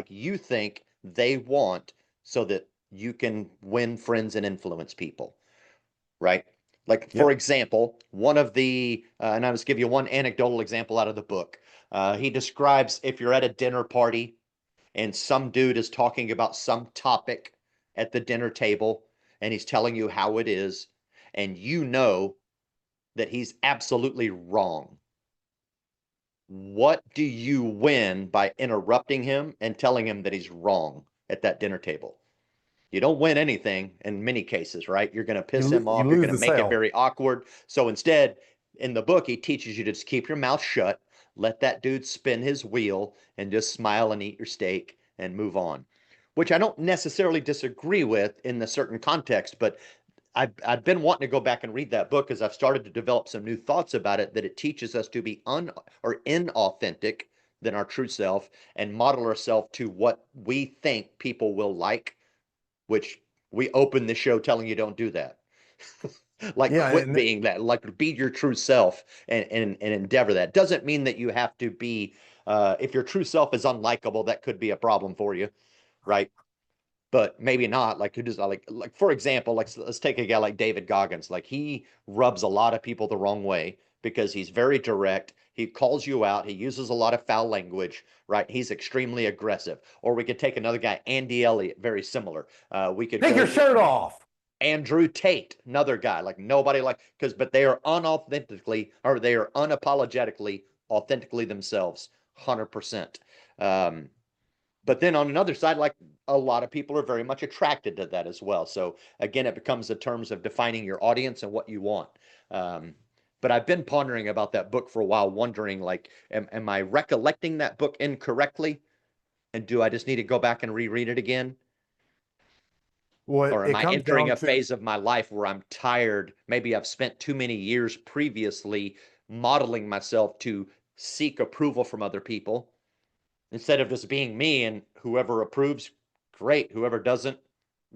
you think they want, so that you can win friends and influence people, right? Like, for example, one of the, and I'll just give you one anecdotal example out of the book. He describes if you're at a dinner party and some dude is talking about some topic at the dinner table and he's telling you how it is, and you know that he's absolutely wrong. What do you win by interrupting him and telling him that he's wrong at that dinner table? You don't win anything in many cases, right? You're going to piss him off. You're going to make it very awkward. So instead, in the book, he teaches you to just keep your mouth shut, let that dude spin his wheel, and just smile and eat your steak and move on, which I don't necessarily disagree with in the certain context, but I've been wanting to go back and read that book because I've started to develop some new thoughts about it, that it teaches us to be inauthentic than our true self and model ourselves to what we think people will like, which we open the show telling you don't do that. Like, quit being that, like, be your true self and endeavor that. Doesn't mean that you have to be, if your true self is unlikable, that could be a problem for you, right? But maybe not. Like, who does, like for example, like, let's take a guy like David Goggins. Like, he rubs a lot of people the wrong way because he's very direct. He calls you out. He uses a lot of foul language, right? He's extremely aggressive. Or we could take another guy, Andy Elliott, very similar. We could take your shirt off. Andrew Tate, another guy, like nobody like, but they are unauthentically, or they are unapologetically authentically themselves, 100%. But then on another side, like, a lot of people are very much attracted to that as well. So again, it becomes the terms of defining your audience and what you want. But I've been pondering about that book for a while, wondering, like, am I recollecting that book incorrectly? And do I just need to go back and reread it again? Well, or am I entering a phase of my life where I'm tired? Maybe I've spent too many years previously modeling myself to seek approval from other people instead of just being me, and whoever approves, great. Whoever doesn't,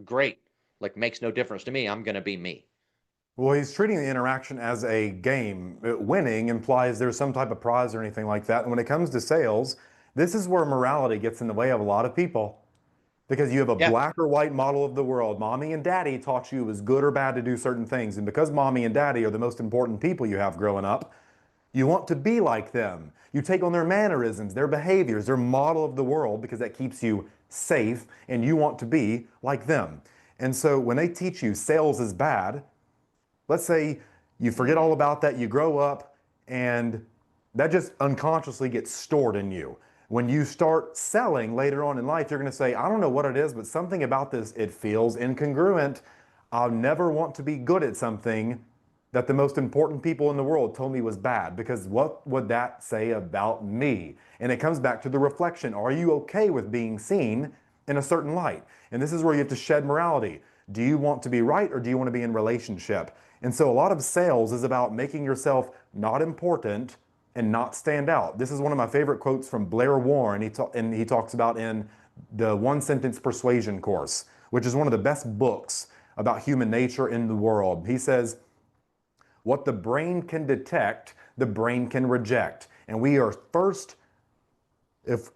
great. Like, makes no difference to me. I'm going to be me. Well, he's treating the interaction as a game. Winning implies there's some type of prize or anything like that. And when it comes to sales, this is where morality gets in the way of a lot of people. Because you have a black or white model of the world. Mommy and daddy taught you it was good or bad to do certain things. And because mommy and daddy are the most important people you have growing up, you want to be like them. You take on their mannerisms, their behaviors, their model of the world, because that keeps you safe, and you want to be like them. And so when they teach you sales is bad, let's say you forget all about that, you grow up, and that just unconsciously gets stored in you. When you start selling later on in life, you're going to say, I don't know what it is, but something about this, it feels incongruent. I'll never want to be good at something that the most important people in the world told me was bad, because what would that say about me? And it comes back to the reflection. Are you okay with being seen in a certain light? And this is where you have to shed morality. Do you want to be right, or do you want to be in relationship? And so a lot of sales is about making yourself not important and not stand out. This is one of my favorite quotes from Blair Warren, and he talks about in the One Sentence Persuasion course, which is one of the best books about human nature in the world. He says, what the brain can detect, the brain can reject. And we are first, if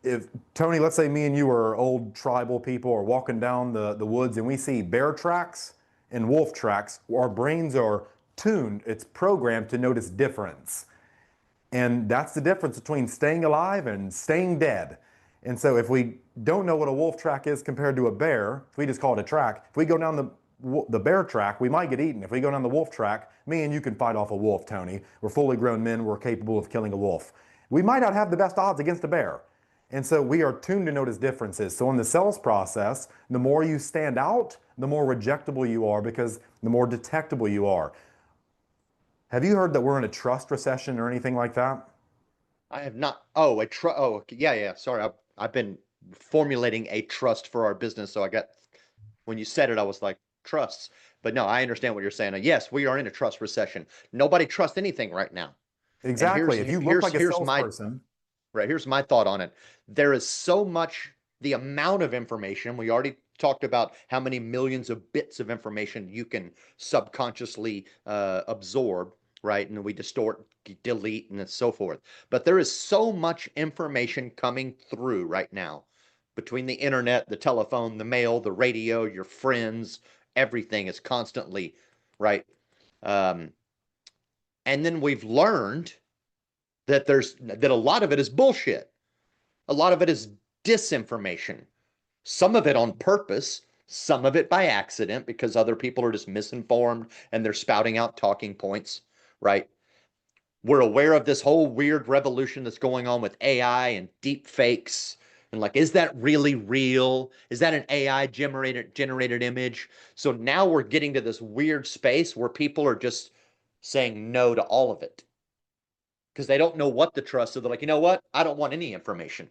Tony, let's say me and you are old tribal people, are walking down the woods and we see bear tracks and wolf tracks, our brains are tuned, it's programmed to notice difference. And that's the difference between staying alive and staying dead. And so if we don't know what a wolf track is compared to a bear, if we just call it a track, if we go down the bear track, we might get eaten. If we go down the wolf track, me and you can fight off a wolf, Tony. We're fully grown men. We're capable of killing a wolf. We might not have the best odds against a bear. And so we are tuned to notice differences. So in the sales process, the more you stand out, the more rejectable you are because the more detectable you are. Have you heard that we're in a trust recession or anything like that? I have not. Oh, oh, okay, yeah, yeah. Sorry, I've been formulating a trust for our business, so I got when you said it, I was like trusts. But no, I understand what you're saying. Yes, we are in a trust recession. Nobody trusts anything right now. And Exactly. If you look like a here's my salesperson, right, here's my thought on it. There is so much, the amount of information. We already talked about how many millions of bits of information you can subconsciously absorb, right? And we distort, delete, and so forth. But there is so much information coming through right now between the internet, the telephone, the mail, the radio, your friends, everything is constantly, right? Um, and then we've learned that a lot of it is bullshit. A lot of it is disinformation. Some of it on purpose, some of it by accident because other people are just misinformed and they're spouting out talking points, right? We're aware of this whole weird revolution that's going on with AI and deep fakes. And like, is that really real? Is that an AI generated image? So now we're getting to this weird space where people are just saying no to all of it because they don't know what to trust. So they're like, you know what? I don't want any information.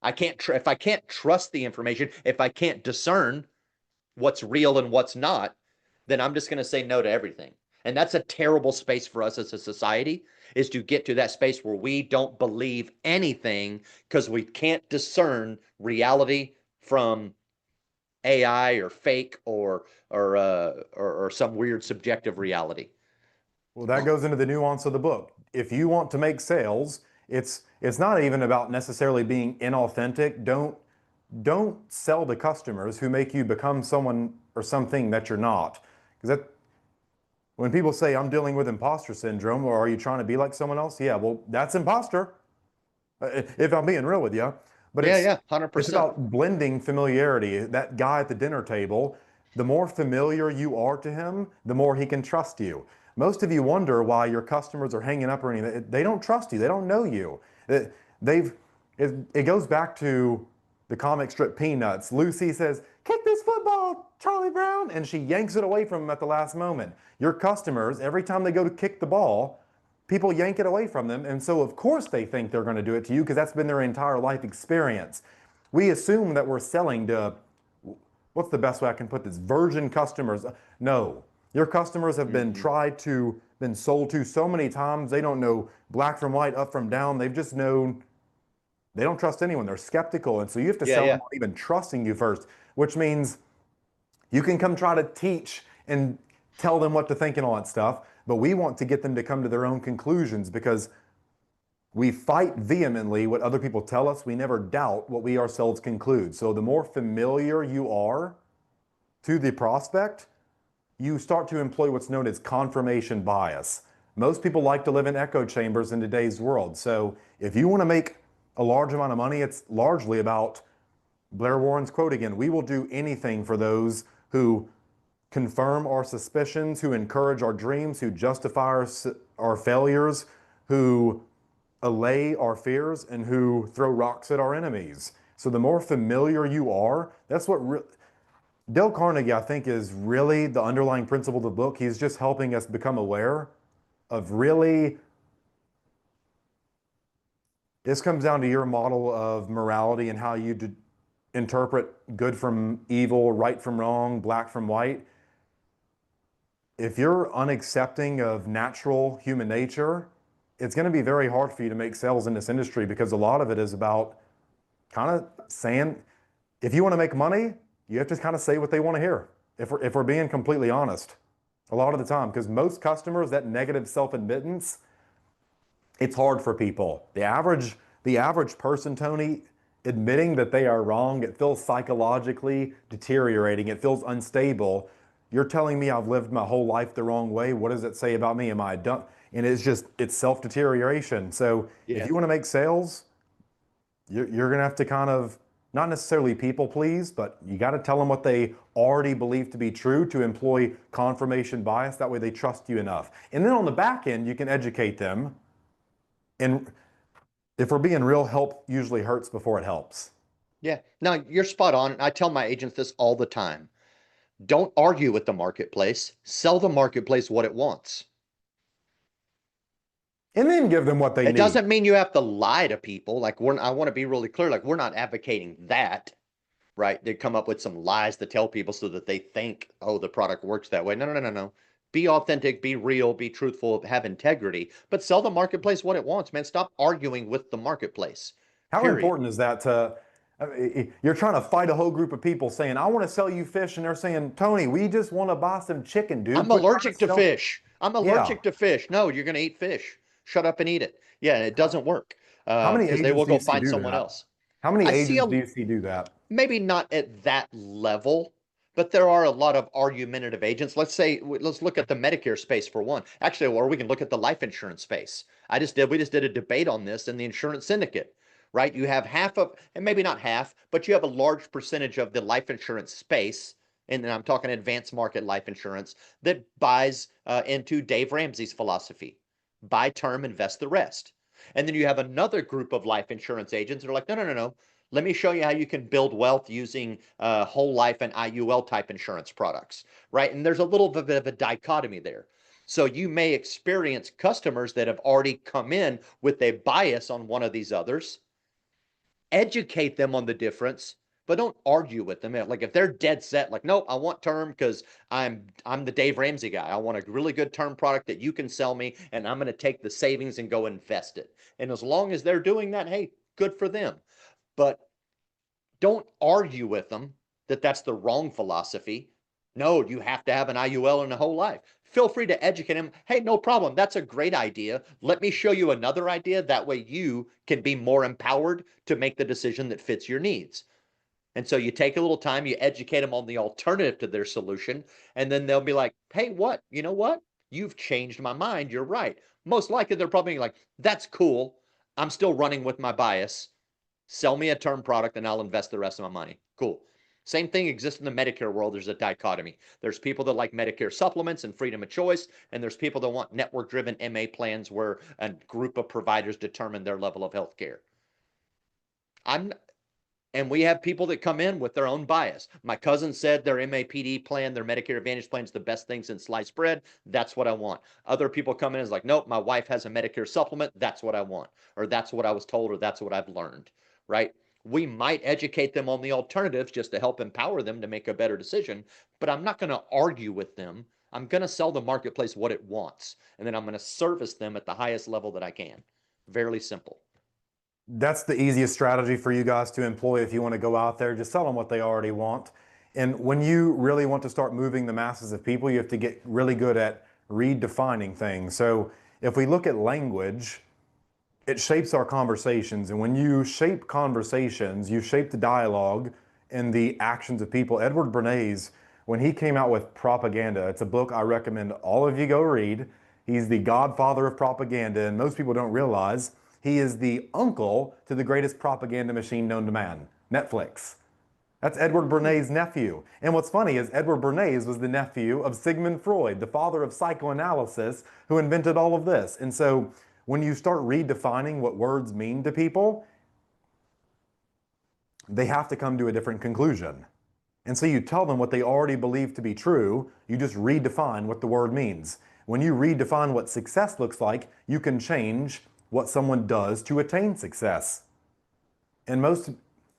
If I can't trust the information, if I can't discern what's real and what's not, then I'm just going to say no to everything. And that's a terrible space for us as a society, is to get to that space where we don't believe anything because we can't discern reality from AI or fake or some weird subjective reality. well, that goes into the nuance of the book. If you want to make sales, it's not even about necessarily being inauthentic. Don't sell to customers who make you become someone or something that you're not. Because that when people say I'm dealing with imposter syndrome or are you trying to be like someone else? Yeah, well, that's imposter. If I'm being real with you. But Yeah, it's yeah, it's 100%. about blending familiarity. That guy at the dinner table, the more familiar you are to him, the more he can trust you. Most of you wonder why your customers are hanging up or anything. They don't trust you. They don't know you. They've it goes back to the comic strip Peanuts. Lucy says, "Kick this football, Charlie Brown," and she yanks it away from him at the last moment. Your customers, every time they go to kick the ball, people yank it away from them. And so, of course, they think they're going to do it to you because that's been their entire life experience. We assume that we're selling to, what's the best way I can put this, virgin customers. No, your customers have been Mm-hmm. been sold to so many times. They don't know black from white, up from down. They've just known they don't trust anyone. They're skeptical. And so you have to Yeah, sell them yeah. on even trusting you first, which means you can come try to teach and tell them what to think and all that stuff, but we want to get them to come to their own conclusions because we fight vehemently what other people tell us. We never doubt what we ourselves conclude. So the more familiar you are to the prospect, you start to employ what's known as confirmation bias. Most people like to live in echo chambers in today's world. So if you want to make a large amount of money, it's largely about Blair Warren's quote again: we will do anything for those who confirm our suspicions, who encourage our dreams, who justify our failures, who allay our fears, and who throw rocks at our enemies. So the more familiar you are, that's what Dale Carnegie, I think, is really the underlying principle of the book. He's just helping us become aware of really, this comes down to your model of morality and how you interpret good from evil, right from wrong, black from white. If you're unaccepting of natural human nature, it's going to be very hard for you to make sales in this industry because a lot of it is about kind of saying, if you want to make money, you have to kind of say what they want to hear. If we're being completely honest, a lot of the time, because most customers, that negative self-admittance, it's hard for people. The average person, Tony, admitting that they are wrong, it feels psychologically deteriorating. It feels unstable. You're telling me I've lived my whole life the wrong way. What does it say about me? Am I done? And it's self deterioration. So if Yeah. you want to make sales, you're going to have to kind of not necessarily people please, but you got to tell them what they already believe to be true to employ confirmation bias. That way they trust you enough. And then on the back end, you can educate them. And if we're being real, help usually hurts before it helps. Yeah. Now you're spot on. I tell my agents this all the time. Don't argue with the marketplace. Sell the marketplace what it wants. And then give them what they It need. doesn't mean you have to lie to people. Like I want to be really clear. Like we're not advocating that, right? They come up with some lies to tell people so that they think, oh, the product works that way. No, no, no, no, no. Be authentic, be real, be truthful, have integrity, but sell the marketplace what it wants, man. Stop arguing with the marketplace. How Period. important is that to, you're trying to fight a whole group of people saying, I want to sell you fish. And they're saying, Tony, we just want to buy some chicken, dude. I'm Quit trying to allergic to sell. fish. I'm Yeah. allergic to fish. No, you're going to eat fish. Shut up and eat it. Yeah, it How, doesn't work how many because they agents will do go you see find do someone that? else. How many I see agents a do you see do that? maybe not at that level, but there are a lot of argumentative agents. Let's look at the Medicare space for one. Actually, or we can look at the life insurance space. We just did a debate on this in the insurance syndicate, right? You have half of, and maybe not half, but you have a large percentage of the life insurance space, and I'm talking advanced market life insurance, that buys into Dave Ramsey's philosophy: buy term, invest the rest. And then you have another group of life insurance agents that are like, no, no, no, no. Let me show you how you can build wealth using whole life and IUL type insurance products, right? And there's a little bit of a dichotomy there. So you may experience customers that have already come in with a bias on one of these others, educate them on the difference, but don't argue with them. Like if they're dead set, like, nope, I want term because I'm the Dave Ramsey guy. I want a really good term product that you can sell me, and I'm going to take the savings and go invest it. And as long as they're doing that, hey, good for them. But don't argue with them that that's the wrong philosophy. No, you have to have an IUL in a whole life. Feel free to educate them. Hey, no problem. That's a great idea. Let me show you another idea. That way you can be more empowered to make the decision that fits your needs. And so you take a little time, you educate them on the alternative to their solution, and then they'll be like, hey, what? You know what? You've changed my mind. You're right. Most likely they're probably like, that's cool. I'm still running with my bias. Sell me a term product and I'll invest the rest of my money. Cool. Same thing exists in the Medicare world. There's a dichotomy. There's people that like Medicare supplements and freedom of choice, and there's people that want network driven MA plans where a group of providers determine their level of health care. I'm and we have people that come in with their own bias. My cousin said their MAPD plan, their Medicare Advantage plan is the best thing since sliced bread. That's what I want. Other people come in and is like, nope, my wife has a Medicare supplement. That's what I want. Or that's what I was told, or that's what I've learned, right? We might educate them on the alternatives just to help empower them to make a better decision, but I'm not going to argue with them. I'm going to sell the marketplace what it wants, and then I'm going to service them at the highest level that I can. Very simple. That's the easiest strategy for you guys to employ if you want to go out there. Just tell them what they already want. And when you really want to start moving the masses of people, you have to get really good at redefining things. So if we look at language, it shapes our conversations. And when you shape conversations, you shape the dialogue and the actions of people. Edward Bernays, when he came out with Propaganda, it's a book I recommend all of you go read. He's the godfather of propaganda, and most people don't realize he is the uncle to the greatest propaganda machine known to man, Netflix. That's Edward Bernays' nephew. And what's funny is Edward Bernays was the nephew of Sigmund Freud, the father of psychoanalysis, who invented all of this. And so when you start redefining what words mean to people, they have to come to a different conclusion. And so you tell them what they already believe to be true, you just redefine what the word means. When you redefine what success looks like, you can change what someone does to attain success. And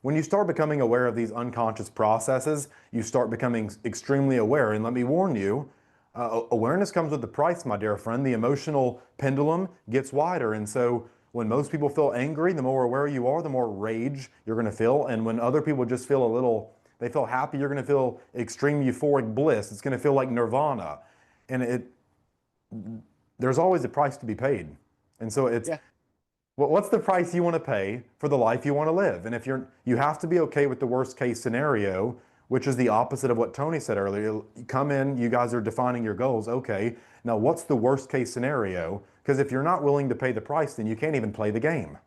when you start becoming aware of these unconscious processes, you start becoming extremely aware. And let me warn you, awareness comes with the price, my dear friend. The emotional pendulum gets wider. And so when most people feel angry, the more aware you are, the more rage you're going to feel. And when other people just feel they feel happy, you're going to feel extreme euphoric bliss. It's going to feel like nirvana. And there's always a price to be paid. And so Yeah. what's the price you want to pay for the life you want to live? And if you have to be okay with the worst case scenario, which is the opposite of what Tony said earlier. You come in, you guys are defining your goals. Okay, now what's the worst case scenario? Because if you're not willing to pay the price, then you can't even play the game.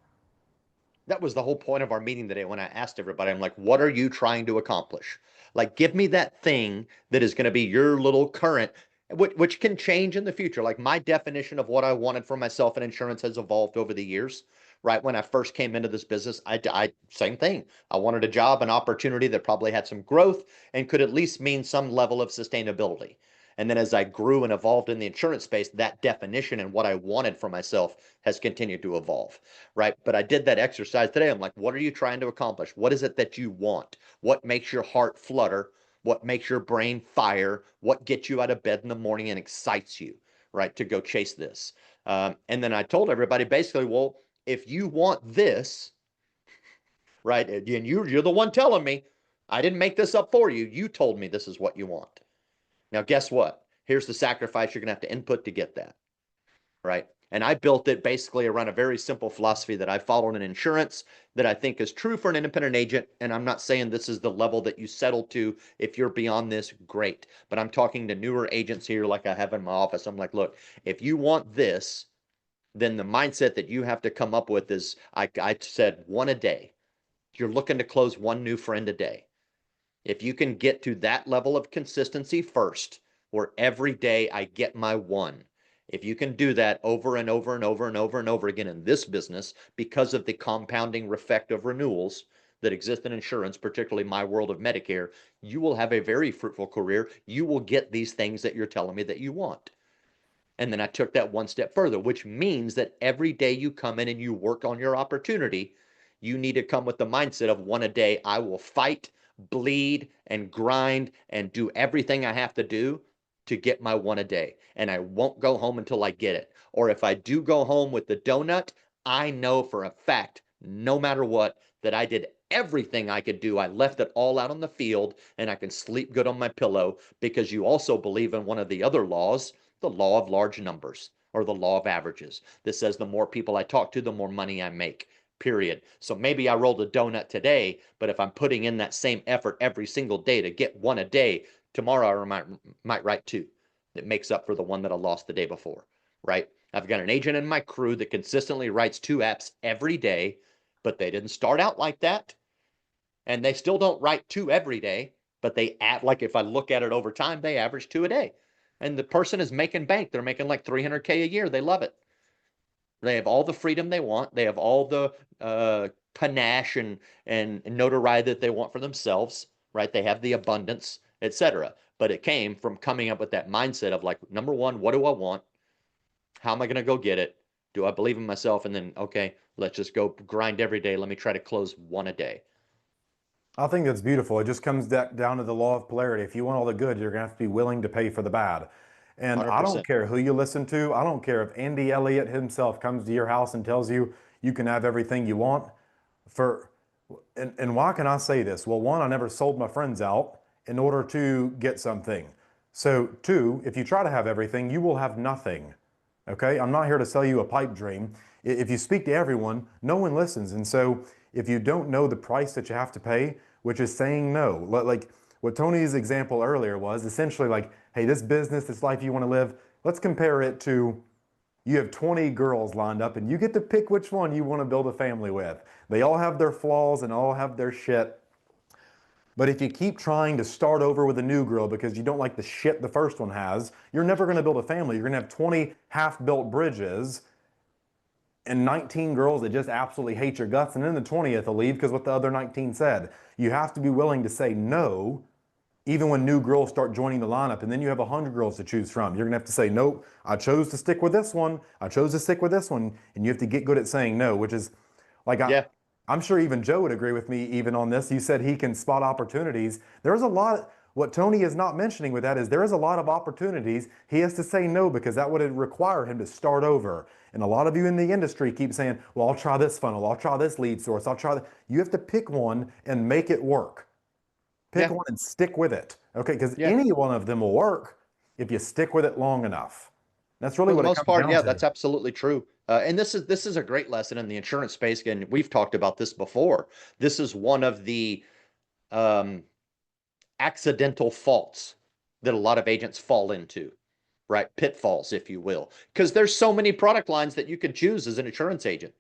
That was the whole point of our meeting today when I asked everybody, I'm like, what are you trying to accomplish? Like, give me that thing that is going to be your little current, which can change in the future. Like, my definition of what I wanted for myself in insurance has evolved over the years. Right when I first came into this business, I same thing. I wanted a job, an opportunity that probably had some growth and could at least mean some level of sustainability. And then as I grew and evolved in the insurance space, that definition and what I wanted for myself has continued to evolve, right? But I did that exercise today. I'm like, what are you trying to accomplish? What is it that you want? What makes your heart flutter? What makes your brain fire? What gets you out of bed in the morning and excites you, right, to go chase this? And then I told everybody basically, well, if you want this, right, and you're the one telling me, I didn't make this up for you. You told me this is what you want. Now, guess what? Here's the sacrifice you're going to have to input to get that, right? And I built it basically around a very simple philosophy that I followed in insurance that I think is true for an independent agent. And I'm not saying this is the level that you settle to. If you're beyond this, great. But I'm talking to newer agents here like I have in my office. I'm like, look, if you want this, then the mindset that you have to come up with is, I said, one a day. You're looking to close one new friend a day. If you can get to that level of consistency first, where every day I get my one, if you can do that over and over and over and over and over again in this business, because of the compounding effect of renewals that exist in insurance, particularly my world of Medicare, you will have a very fruitful career. You will get these things that you're telling me that you want. And then I took that one step further, which means that every day you come in and you work on your opportunity, you need to come with the mindset of one a day. I will fight, bleed, and grind and do everything I have to do to get my one a day. And I won't go home until I get it. Or if I do go home with the donut, I know for a fact, no matter what, that I did everything I could do. I left it all out on the field and I can sleep good on my pillow, because you also believe in one of the other laws, the law of large numbers, or the law of averages, that says the more people I talk to, the more money I make, period. So maybe I rolled a donut today, but if I'm putting in that same effort every single day to get one a day, tomorrow I might write two that makes up for the one that I lost the day before, right? I've got an agent in my crew that consistently writes 2 apps every day, but they didn't start out like that. And they still don't write two every day, but they add, like if I look at it over time, they average two a day. And the person is making bank. They're making like 300K a year. They love it. They have all the freedom they want. They have all the panache and notoriety that they want for themselves, right? They have the abundance, etc. But it came from coming up with that mindset of like, number one, what do I want? How am I going to go get it? Do I believe in myself? And then, okay, let's just go grind every day. Let me try to close one a day. I think that's beautiful. It just comes down to the law of polarity. If you want all the good, you're going to have to be willing to pay for the bad. And I don't 100%. care who you listen to. I don't care if Andy Elliott himself comes to your house and tells you you can have everything you want. For and why can I say this? Well, one, I never sold my friends out in order to get something. So two, if you try to have everything, you will have nothing. Okay, I'm not here to sell you a pipe dream. If you speak to everyone, no one listens. And so if you don't know the price that you have to pay, which is saying no, like what Tony's example earlier was essentially like, hey, this business, this life you want to live, let's compare it to you have 20 girls lined up and you get to pick which one you want to build a family with. They all have their flaws and all have their shit. But if you keep trying to start over with a new girl because you don't like the shit the first one has, you're never going to build a family. You're going to have 20 half-built bridges and 19 girls that just absolutely hate your guts, and then the 20th will leave because what the other 19 said. You have to be willing to say no, even when new girls start joining the lineup, and then you have 100 girls to choose from. You're going to have to say, nope, I chose to stick with this one. I chose to stick with this one. And you have to get good at saying no, which is like, Yeah. I'm sure even Joe would agree with me even on this. You said he can spot opportunities. There's a lot, what Tony is not mentioning with that is there is a lot of opportunities he has to say no because that would require him to start over. And a lot of you in the industry keep saying, well, I'll try this funnel, I'll try this lead source, I'll try that. You have to pick one and make it work. Pick Yeah. one and stick with it. Okay, because Yeah. any one of them will work if you stick with it long enough. That's really For the what it most comes part, down yeah, to. that's absolutely true. And this is a great lesson in the insurance space. And we've talked about this before. This is one of the um, accidental faults that a lot of agents fall into, right? Pitfalls, if you will, because there's so many product lines that you could choose as an insurance agent.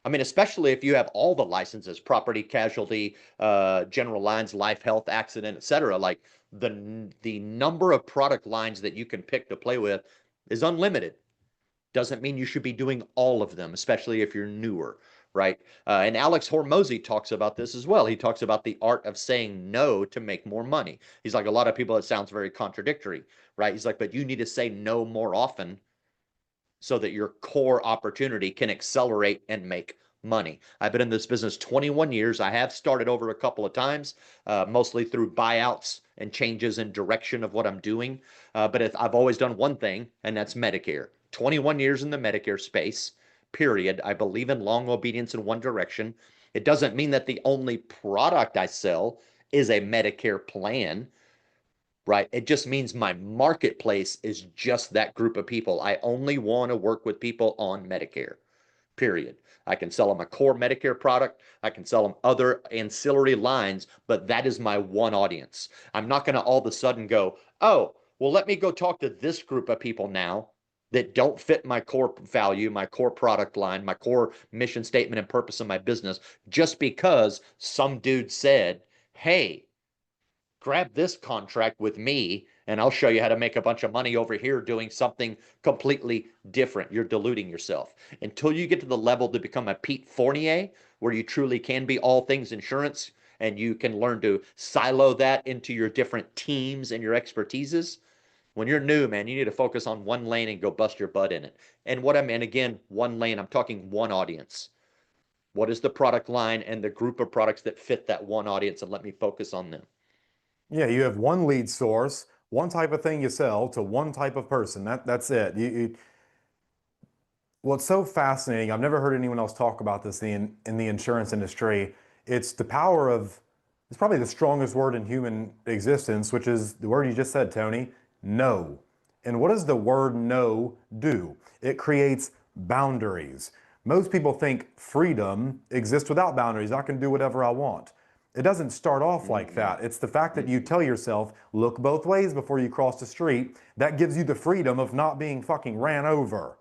I mean, especially if you have all the licenses, property, casualty, general lines, life, health, accident, etc. Like the number of product lines that you can pick to play with is unlimited. Doesn't mean you should be doing all of them, especially if you're newer, right? And Alex Hormozy talks about this as well. He talks about the art of saying no to make more money. He's like, a lot of people, it sounds very contradictory, right? He's like, but you need to say no more often so that your core opportunity can accelerate and make money. I've been in this business 21 years. I have started over a couple of times, mostly through buyouts and changes in direction of what I'm doing. But I've always done one thing, and that's Medicare. 21 years in the Medicare space, period. I believe in long obedience in one direction. It doesn't mean that the only product I sell is a Medicare plan, right? It just means my marketplace is just that group of people. I only want to work with people on Medicare, period. I can sell them a core Medicare product. I can sell them other ancillary lines, but that is my one audience. I'm not going to all of a sudden go, oh, well, let me go talk to this group of people now that don't fit my core value, my core product line, my core mission statement and purpose of my business, just because some dude said, hey, grab this contract with me and I'll show you how to make a bunch of money over here doing something completely different. You're deluding yourself. Until you get to the level to become a Pete Fournier, where you truly can be all things insurance and you can learn to silo that into your different teams and your expertises. When you're new, man, you need to focus on one lane and go bust your butt in it. And what I mean, again, one lane, I'm talking one audience. What is the product line and the group of products that fit that one audience, and let me focus on them. Yeah, you have one lead source, one type of thing you sell to one type of person. That's it. Well, it's so fascinating. I've never heard anyone else talk about this in the insurance industry. It's the power of, it's probably the strongest word in human existence, which is the word you just said, Tony, no. And what does the word no do? It creates boundaries. Most people think freedom exists without boundaries. I can do whatever I want. It doesn't start off like that. It's the fact that you tell yourself, look both ways before you cross the street. That gives you the freedom of not being fucking ran over.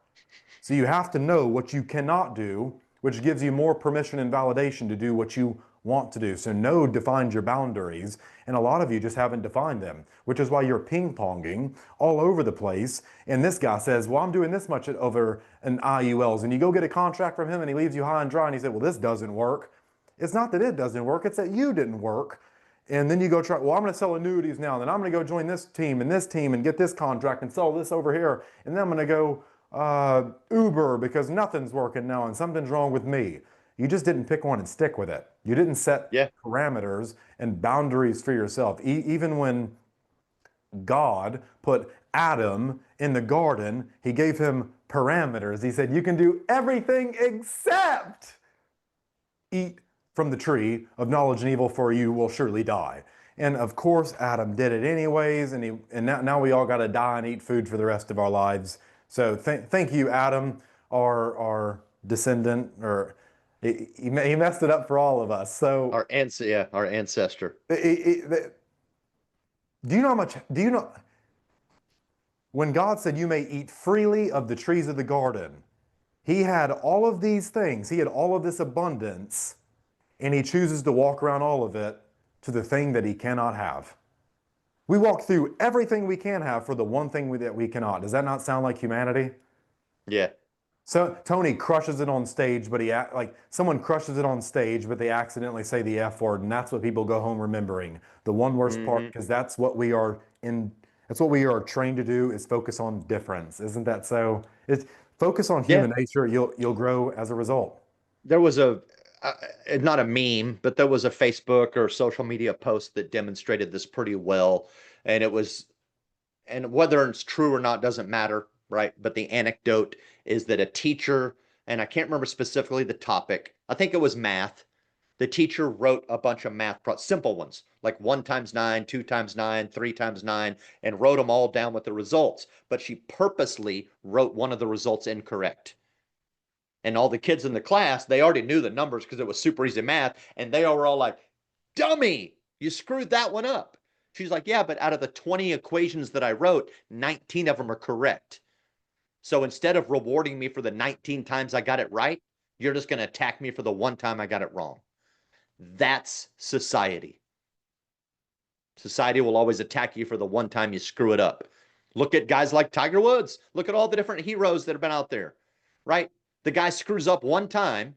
So you have to know what you cannot do, which gives you more permission and validation to do what you want to do. So no defines your boundaries, and a lot of you just haven't defined them, which is why you're ping-ponging all over the place. And this guy says, well, I'm doing this much over an IULs, and you go get a contract from him and he leaves you high and dry and he said, well, this doesn't work. It's not that it doesn't work, it's that you didn't work. And then you go try, well, I'm going to sell annuities now, and then I'm going to go join this team and get this contract and sell this over here, and then I'm going to go Uber because nothing's working now and something's wrong with me. You just didn't pick one and stick with it. You didn't set parameters and boundaries for yourself. Even when God put Adam in the garden, he gave him parameters. He said, you can do everything except eat from the tree of knowledge and evil, for you will surely die. And of course, Adam did it anyways, and now we all got to die and eat food for the rest of our lives. So thank you, Adam, our descendant, or he messed it up for all of us. So our ancestor. Do you know how much? Do you know when God said you may eat freely of the trees of the garden? He had all of these things. He had all of this abundance, and he chooses to walk around all of it to the thing that he cannot have. We walk through everything we can have for the one thing that we cannot. Does that not sound like humanity? Yeah. So Tony crushes it on stage, but someone crushes it on stage, but they accidentally say the F word, and that's what people go home remembering. The one worst part, because that's what we are trained to do, is focus on difference. Isn't that so? It's focus on human nature. You'll grow as a result. There was not a meme, but there was a Facebook or social media post that demonstrated this pretty well. And whether it's true or not doesn't matter, right? But the anecdote is that a teacher, and I can't remember specifically the topic, I think it was math. The teacher wrote a bunch of simple ones, like 1 times 9, 2 times 9, 3 times 9, and wrote them all down with the results. But she purposely wrote one of the results incorrect. And all the kids in the class, they already knew the numbers because it was super easy math. And they were all like, dummy, you screwed that one up. She's like, yeah, but out of the 20 equations that I wrote, 19 of them are correct. So instead of rewarding me for the 19 times I got it right, you're just going to attack me for the one time I got it wrong. That's society. Society will always attack you for the one time you screw it up. Look at guys like Tiger Woods. Look at all the different heroes that have been out there, right? The guy screws up one time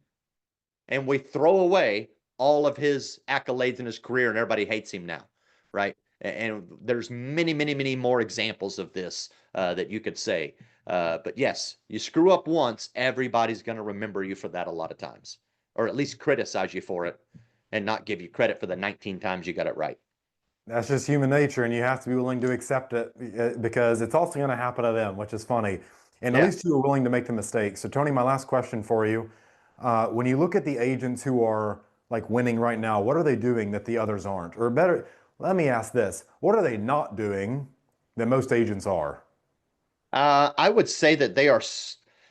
and we throw away all of his accolades in his career and everybody hates him now, right? And there's many, many, many more examples of this that you could say. But yes, you screw up once, everybody's going to remember you for that a lot of times, or at least criticize you for it and not give you credit for the 19 times you got it right. That's just human nature, and you have to be willing to accept it because it's also going to happen to them, which is funny. And at Yeah. least you were willing to make the mistake. So, Tony, my last question for you. When you look at the agents who are like winning right now, what are they doing that the others aren't? Or better, let me ask this. What are they not doing that most agents are? I would say that they are.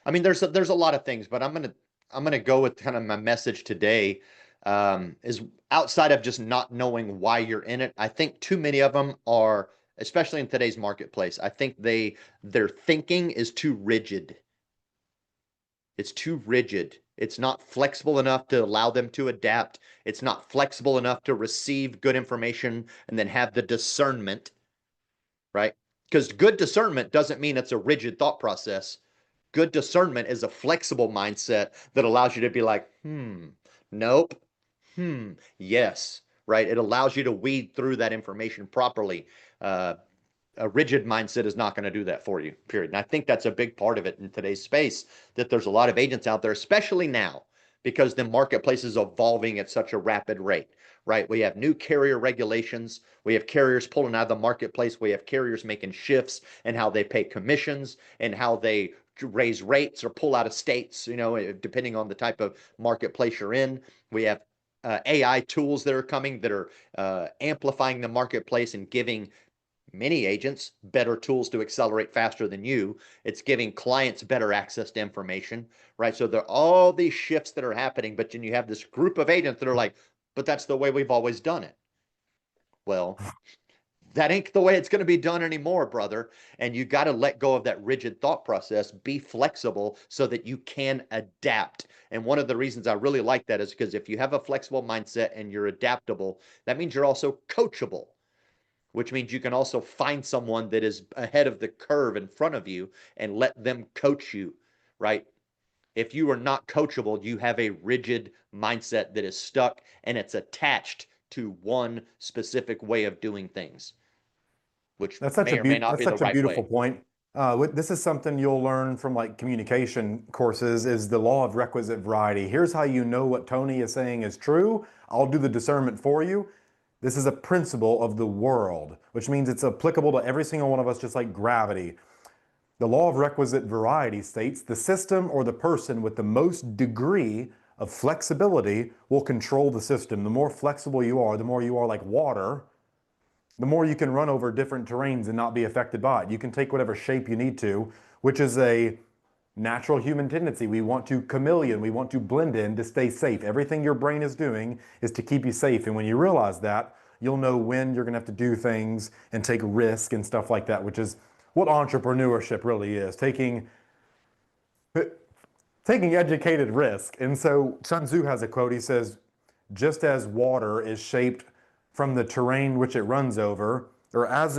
I mean, there's a lot of things, but I'm gonna go with kind of my message today. Is outside of just not knowing why you're in it. I think too many of them are, especially in today's marketplace. I think their thinking is too rigid. It's too rigid. It's not flexible enough to allow them to adapt. It's not flexible enough to receive good information and then have the discernment, right? Because good discernment doesn't mean it's a rigid thought process. Good discernment is a flexible mindset that allows you to be like, nope, yes, right? It allows you to weed through that information properly. A rigid mindset is not going to do that for you, period. And I think that's a big part of it in today's space, that there's a lot of agents out there, especially now, because the marketplace is evolving at such a rapid rate, right? We have new carrier regulations. We have carriers pulling out of the marketplace. We have carriers making shifts and how they pay commissions and how they raise rates or pull out of states, depending on the type of marketplace you're in. We have AI tools that are coming that are amplifying the marketplace and giving many agents better tools to accelerate faster than you. It's giving clients better access to information, right? So there are all these shifts that are happening, but then you have this group of agents that are like, but that's the way we've always done it. Well, that ain't the way it's going to be done anymore, brother. And you got to let go of that rigid thought process, be flexible so that you can adapt. And one of the reasons I really like that is because if you have a flexible mindset and you're adaptable, that means you're also coachable, which means you can also find someone that is ahead of the curve in front of you and let them coach you, right? If you are not coachable, you have a rigid mindset that is stuck and it's attached to one specific way of doing things, which may or may not That's be the such a right beautiful way. point. This is something you'll learn from like communication courses is the law of requisite variety. Here's how you know what Tony is saying is true. I'll do the discernment for you. This is a principle of the world, which means it's applicable to every single one of us, just like gravity. The law of requisite variety states the system or the person with the most degree of flexibility will control the system. The more flexible you are, the more you are like water, the more you can run over different terrains and not be affected by it. You can take whatever shape you need to, which is a natural human tendency. We want to chameleon, we want to blend in to stay safe. Everything your brain is doing is to keep you safe. And when you realize that, you'll know when you're going to have to do things and take risk and stuff like that, which is what entrepreneurship really is, taking educated risk. And so Sun Tzu has a quote. He says, just as water is shaped from the terrain which it runs over, or as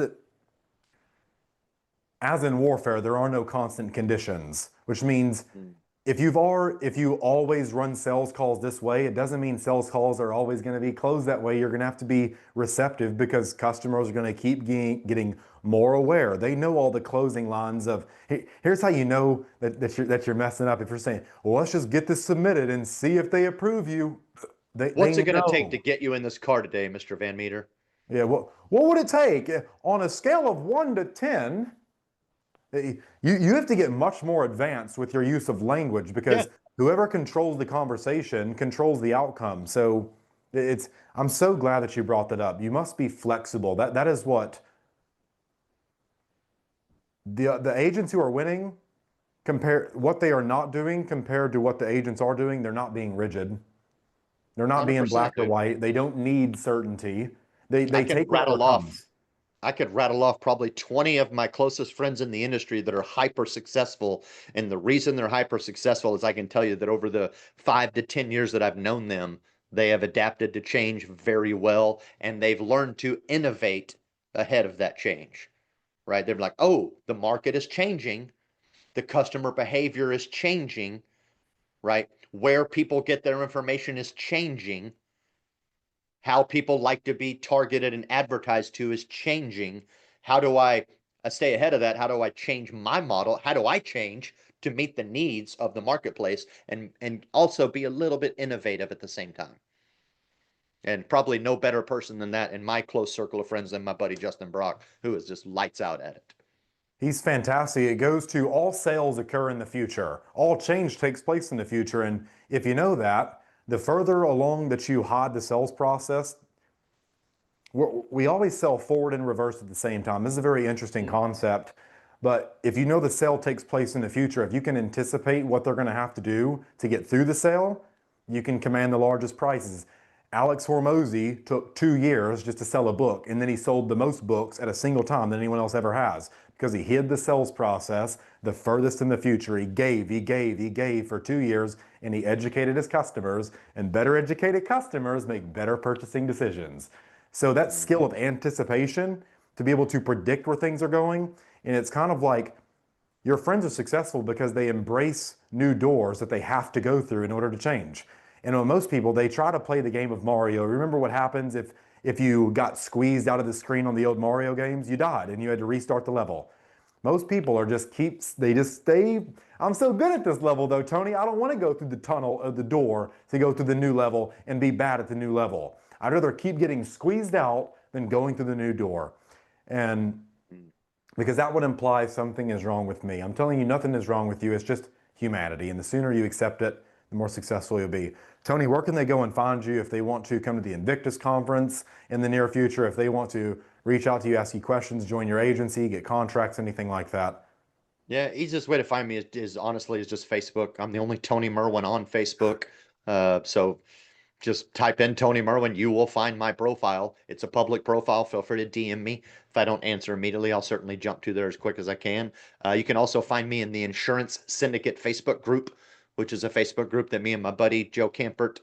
in warfare, there are no constant conditions, which means Mm. if you always run sales calls this way, it doesn't mean sales calls are always going to be closed that way. You're going to have to be receptive because customers are going to keep getting more aware. They know all the closing lines of, here's how you know that you're messing up. If you're saying, well, let's just get this submitted and see if they approve you. What's They it going to take to know. get you in this car today, Mr. Van Meter? Yeah, what would it take on a scale of 1 to 10? You have to get much more advanced with your use of language Yeah. because whoever controls the conversation controls the outcome. So I'm so glad that you brought that up. You must be flexible. That is what the agents who are winning compare what they are not doing compared to what the agents are doing. They're not being rigid. They're not being 100%, black or dude. white. They don't need certainty. They I can take whatever rattle off comes. I could rattle off probably 20 of my closest friends in the industry that are hyper successful. And the reason they're hyper successful is I can tell you that over the 5 to 10 years that I've known them, they have adapted to change very well and they've learned to innovate ahead of that change, right? They're like, oh, the market is changing, the customer behavior is changing, right? Where people get their information is changing. How people like to be targeted and advertised to is changing. How do I stay ahead of that? How do I change my model? How do I change to meet the needs of the marketplace and also be a little bit innovative at the same time? And probably no better person than that in my close circle of friends than my buddy Justin Brock, who is just lights out at it. He's fantastic. It goes to all sales occur in the future. All change takes place in the future. And if you know that, the further along that you hide the sales process, we always sell forward and reverse at the same time. This is a very interesting concept. But if you know the sale takes place in the future, if you can anticipate what they're going to have to do to get through the sale, you can command the largest prices. Alex Hormozy took 2 years just to sell a book, and then he sold the most books at a single time than anyone else ever has because he hid the sales process the furthest in the future. He gave for 2 years, and he educated his customers, and better educated customers make better purchasing decisions. So that skill of anticipation to be able to predict where things are going, and it's kind of like your friends are successful because they embrace new doors that they have to go through in order to change. And with most people, they try to play the game of Mario. Remember what happens if you got squeezed out of the screen on the old Mario games? You died and you had to restart the level. Most people are they just stay. I'm so good at this level though, Tony. I don't want to go through the tunnel of the door to go to the new level and be bad at the new level. I'd rather keep getting squeezed out than going through the new door. And because that would imply something is wrong with me. I'm telling you, nothing is wrong with you. It's just humanity. And the sooner you accept it, the more successful you'll be. Tony, where can they go and find you if they want to come to the Invictus conference in the near future, if they want to reach out to you, ask you questions, join your agency, get contracts, anything like that? Yeah, easiest way to find me is honestly is just Facebook. I'm the only Tony Merwin on Facebook. So just type in Tony Merwin, you will find my profile. It's a public profile. Feel free to DM me. If I don't answer immediately, I'll certainly jump to there as quick as I can. You can also find me in the Insurance Syndicate Facebook group, which is a Facebook group that me and my buddy Joe Campert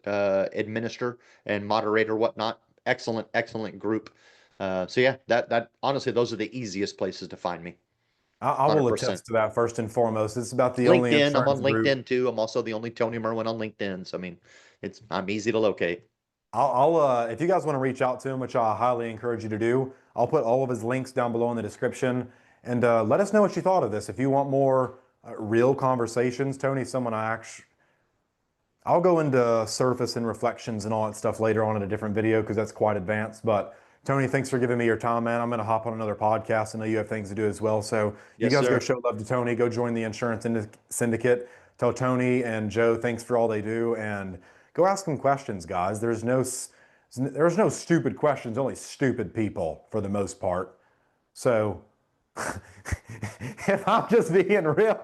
administer and moderator, whatnot. Excellent, excellent group. So yeah, that honestly, those are the easiest places to find me. I will 100%. attest to that first and foremost. It's about the only LinkedIn, I'm on insurance group. LinkedIn too. I'm also the only Tony Merwin on LinkedIn. So I mean, I'm easy to locate. If you guys want to reach out to him, which I highly encourage you to do, I'll put all of his links down below in the description. And let us know what you thought of this. If you want more real conversations, Tony, I'll go into surface and reflections and all that stuff later on in a different video because that's quite advanced. But Tony, thanks for giving me your time, man. I'm going to hop on another podcast. I know you have things to do as well. So you Yes, guys go sir. show love to Tony. Go join the insurance syndicate. Tell Tony and Joe thanks for all they do, and go ask them questions, guys. There's no stupid questions, only stupid people for the most part. So if I'm just being real,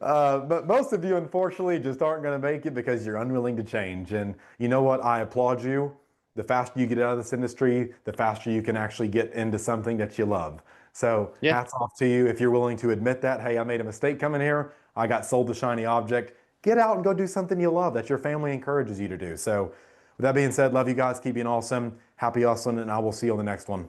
but most of you, unfortunately, just aren't going to make it because you're unwilling to change. And you know what? I applaud you. The faster you get out of this industry, the faster you can actually get into something that you love. So Yeah. hats off to you if you're willing to admit that, hey, I made a mistake coming here. I got sold the shiny object. Get out and go do something you love that your family encourages you to do. So with that being said, love you guys. Keep being awesome. Happy hustling, and I will see you on the next one.